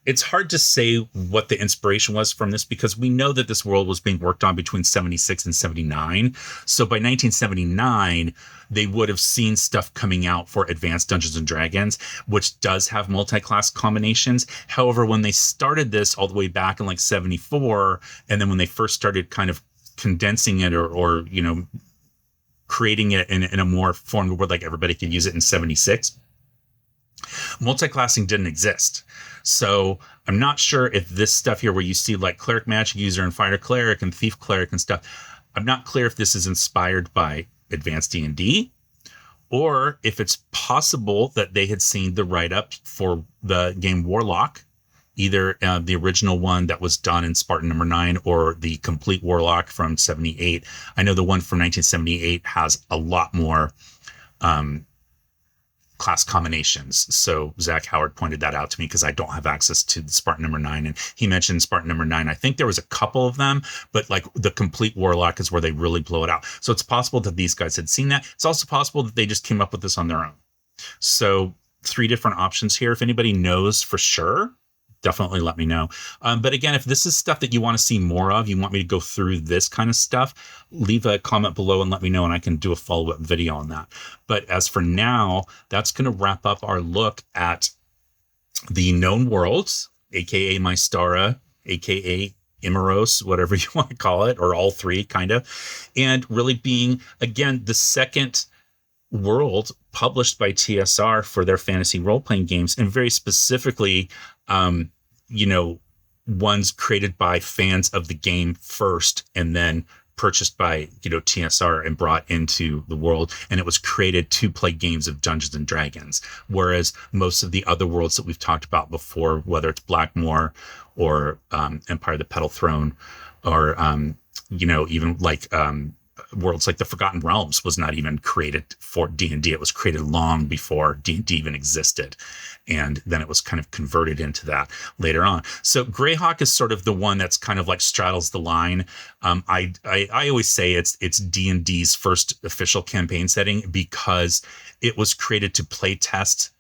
it's hard to say what the inspiration was from this because we know that this world was being worked on between 76 and 79. So by 1979, they would have seen stuff coming out for Advanced Dungeons and Dragons, which does have multi-class combinations. However, when they started this all the way back in like 74, and then when they first started kind of condensing it or creating it in a more formed where like everybody could use it in 76, multi-classing didn't exist. So I'm not sure if this stuff here where you see like cleric magic user and fighter cleric and thief cleric and stuff, I'm not clear if this is inspired by Advanced D&D or if it's possible that they had seen the write-up for the game Warlock, either the original one that was done in Spartan number 9 or the complete Warlock from 78. I know the one from 1978 has a lot more class combinations. So Zach Howard pointed that out to me because I don't have access to the Spartan number 9. And he mentioned Spartan number 9. I think there was a couple of them, but like the complete Warlock is where they really blow it out. So it's possible that these guys had seen that. It's also possible that they just came up with this on their own. So 3 different options here. If anybody knows for sure, definitely let me know. But again, if this is stuff that you want to see more of, you want me to go through this kind of stuff, leave a comment below and let me know, and I can do a follow-up video on that. But as for now, that's going to wrap up our look at the known worlds, aka Mystara, aka Imirrhos, whatever you want to call it, or all three kind of, and really being, again, the second world published by TSR for their fantasy role-playing games, and very specifically, ones created by fans of the game first and then purchased by TSR and brought into the world, and it was created to play games of Dungeons and Dragons, whereas most of the other worlds that we've talked about before, whether it's Blackmoor or Empire of the Petal Throne, or even like worlds like the Forgotten Realms, was not even created for D&D. It was created long before D&D even existed, and then it was kind of converted into that later on. So Greyhawk is sort of the one that's kind of like straddles the line. I always say it's D&D's first official campaign setting, because it was created to play test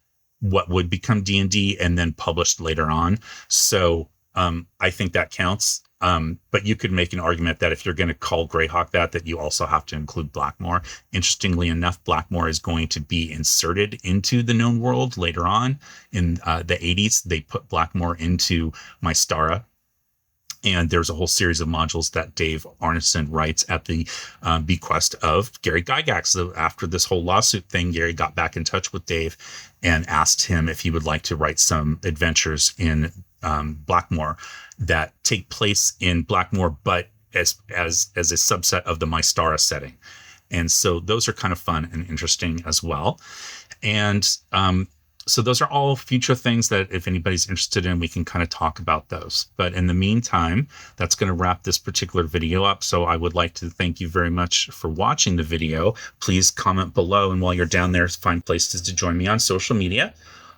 what would become D&D and then published later on. So I think that counts. But you could make an argument that if you're going to call Greyhawk that you also have to include Blackmoor. Interestingly enough, Blackmoor is going to be inserted into the known world later on in the 80s. They put Blackmoor into Mystara. And there's a whole series of modules that Dave Arneson writes at the bequest of Gary Gygax. So after this whole lawsuit thing, Gary got back in touch with Dave and asked him if he would like to write some adventures in Blackmoor that take place in Blackmoor, but as a subset of the Mystara setting. And so those are kind of fun and interesting as well. And so those are all future things that if anybody's interested in, we can kind of talk about those. But in the meantime, that's going to wrap this particular video up. So I would like to thank you very much for watching the video. Please comment below. And while you're down there, find places to join me on social media.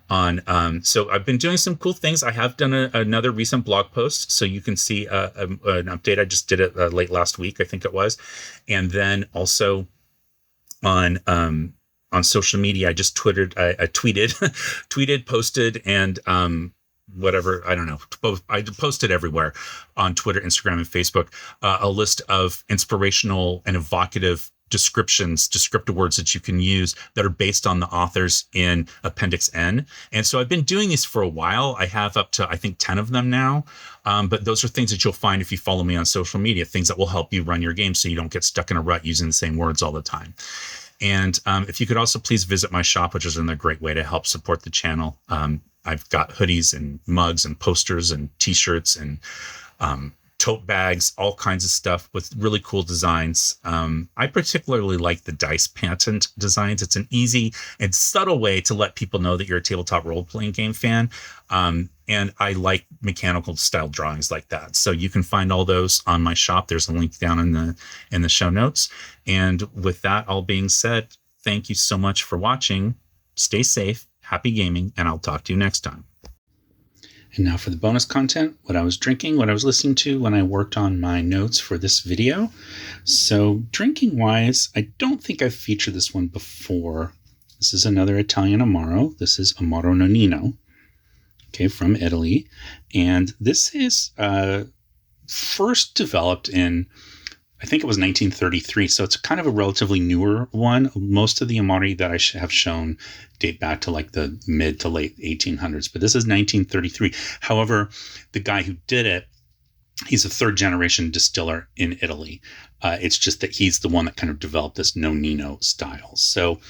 So I've been doing some cool things. I have done another recent blog post, so you can see an update. I just did it late last week, I think it was. And then also on social media, I just tweeted, posted, and whatever, I don't know. I posted everywhere on Twitter, Instagram, and Facebook, a list of inspirational and evocative descriptive words that you can use that are based on the authors in Appendix N. And so I've been doing these for a while. I have up to, I think, 10 of them now. But those are things that you'll find if you follow me on social media, things that will help you run your game so you don't get stuck in a rut using the same words all the time. And if you could also please visit my shop, which is another great way to help support the channel. I've got hoodies and mugs and posters and t-shirts and tote bags, all kinds of stuff with really cool designs. I particularly like the dice patent designs. It's an easy and subtle way to let people know that you're a tabletop role-playing game fan. And I like mechanical style drawings like that. So you can find all those on my shop. There's a link down in the show notes. And with that all being said, thank you so much for watching. Stay safe, happy gaming, and I'll talk to you next time. And now for the bonus content, what I was drinking, what I was listening to when I worked on my notes for this video. So drinking wise, I don't think I've featured this one before. This is another Italian Amaro. This is Amaro Nonino, okay, from Italy. And this is first developed in, I think it was 1933. So it's kind of a relatively newer one. Most of the Amari that I have shown date back to like the mid to late 1800s, but this is 1933. However, the guy who did it, he's a third generation distiller in Italy. It's just that he's the one that kind of developed this Nonino style. So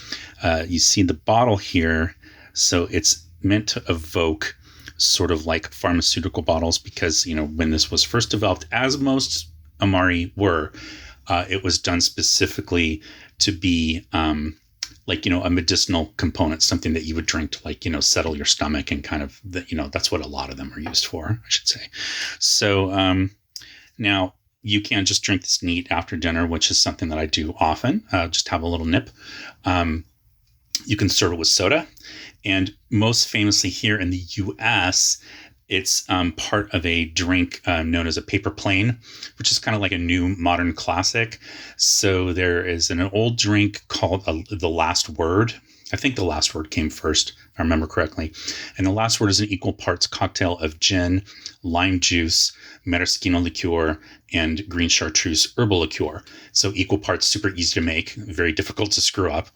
you see the bottle here. So it's meant to evoke sort of like pharmaceutical bottles because, you know, when this was first developed, as most Amari were, it was done specifically to be like, you know, a medicinal component, something that you would drink to, like, you know, settle your stomach and kind of, you know, that's what a lot of them are used for, I should say. So now you can just drink this neat after dinner, which is something that I do often, just have a little nip. You can serve it with soda. And most famously here in the US, it's part of a drink known as a paper plane, which is kind of like a new modern classic. So there is an old drink called The Last Word. I think The Last Word came first. I remember correctly. And the last word is an equal parts cocktail of gin, lime juice, maraschino liqueur, and green chartreuse herbal liqueur. So equal parts, super easy to make, very difficult to screw up.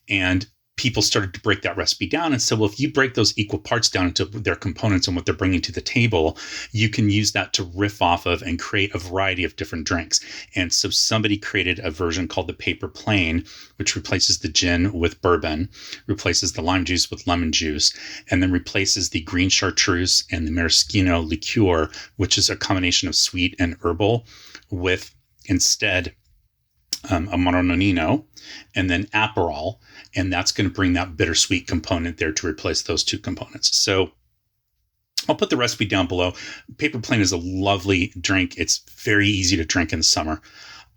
And people started to break that recipe down and said, well, if you break those equal parts down into their components and what they're bringing to the table, you can use that to riff off of and create a variety of different drinks. And so somebody created a version called the Paper Plane, which replaces the gin with bourbon, replaces the lime juice with lemon juice, and then replaces the green chartreuse and the maraschino liqueur, which is a combination of sweet and herbal, with instead a Maronino and then Aperol. And that's going to bring that bittersweet component there to replace those two components. So I'll put the recipe down below. Paper Plane is a lovely drink. It's very easy to drink in the summer,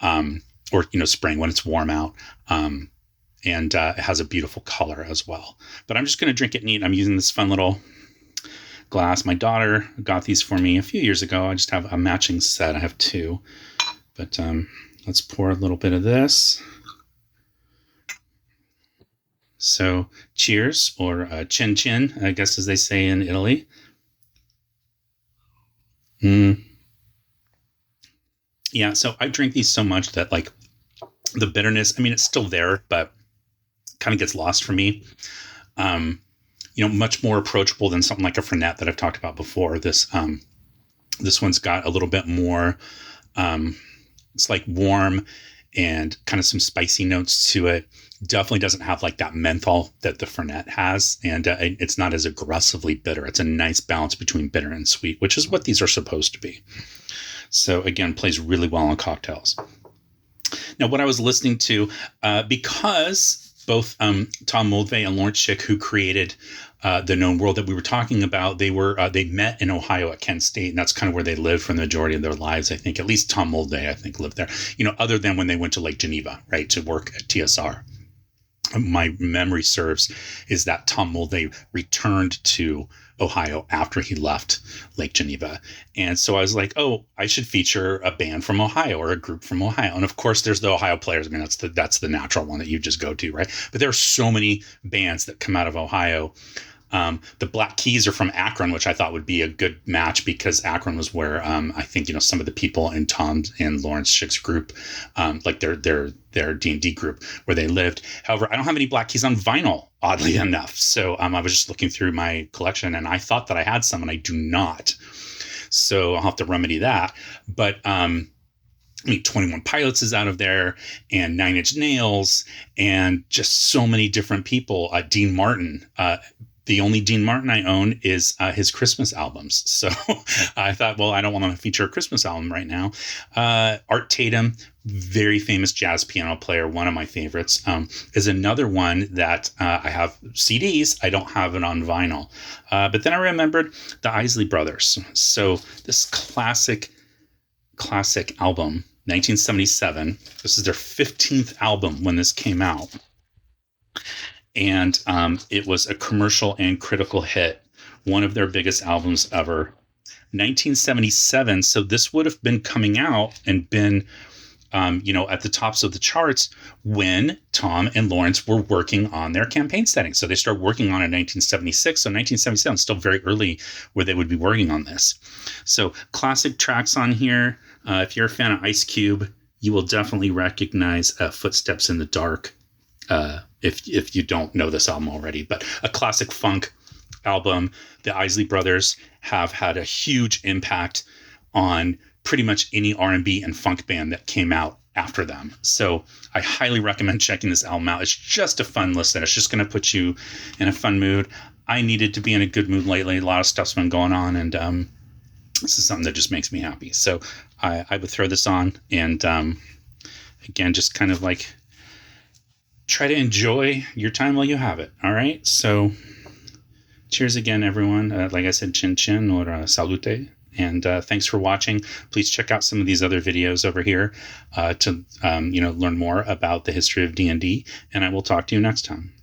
or spring when it's warm out. And it has a beautiful color as well. But I'm just going to drink it neat. I'm using this fun little glass. My daughter got these for me a few years ago. I just have a matching set. I have two. But let's pour a little bit of this. So cheers, or chin chin, I guess, as they say in Italy. Yeah, so I drink these so much that like the bitterness, I mean, it's still there, but kind of gets lost for me. Much more approachable than something like a Fernet that I've talked about before. This one's got a little bit more, it's like warm and kind of some spicy notes to it. Definitely doesn't have like that menthol that the Fernet has. And it's not as aggressively bitter. It's a nice balance between bitter and sweet, which is what these are supposed to be. So again, plays really well on cocktails. Now, what I was listening to, because both Tom Moldvay and Lawrence Schick, who created the known world that we were talking about, they met in Ohio at Kent State, and that's kind of where they lived for the majority of their lives. I think at least Tom Moldvay, I think, lived there. Other than when they went to Lake Geneva, right, to work at TSR. My memory serves is that Tom Moldvay returned to Ohio after he left Lake Geneva. And so I was like, oh, I should feature a band from Ohio or a group from Ohio. And of course, there's the Ohio Players. I mean, that's the natural one that you just go to, right? But there are so many bands that come out of Ohio. The Black Keys are from Akron, which I thought would be a good match because Akron was where I think some of the people in Tom and Lawrence Schick's group, like their D&D group, where they lived. However, I don't have any Black Keys on vinyl, oddly enough. So I was just looking through my collection, and I thought that I had some, and I do not. So I'll have to remedy that. But 21 Pilots is out of there, and Nine Inch Nails, and just so many different people. Dean Martin. The only Dean Martin I own is his Christmas albums. So I thought, well, I don't want to feature a Christmas album right now. Art Tatum, very famous jazz piano player, one of my favorites, is another one that I have CDs. I don't have it on vinyl. But then I remembered the Isley Brothers. So this classic album, 1977. This is their 15th album when this came out. And it was a commercial and critical hit, one of their biggest albums ever. 1977, so this would have been coming out and been, at the tops of the charts when Tom and Lawrence were working on their campaign setting. So they started working on it in 1976. So 1977 is still very early where they would be working on this. So classic tracks on here. If you're a fan of Ice Cube, you will definitely recognize Footsteps in the Dark. If you don't know this album already, but a classic funk album. The Isley Brothers have had a huge impact on pretty much any R&B and funk band that came out after them. So I highly recommend checking this album out. It's just a fun listen. It's just going to put you in a fun mood. I needed to be in a good mood lately. A lot of stuff's been going on, and this is something that just makes me happy. So I would throw this on, and again, just kind of like try to enjoy your time while you have it. All right. So cheers again, everyone. Like I said, chin chin or salute. And thanks for watching. Please check out some of these other videos over here to learn more about the history of D&D. And I will talk to you next time.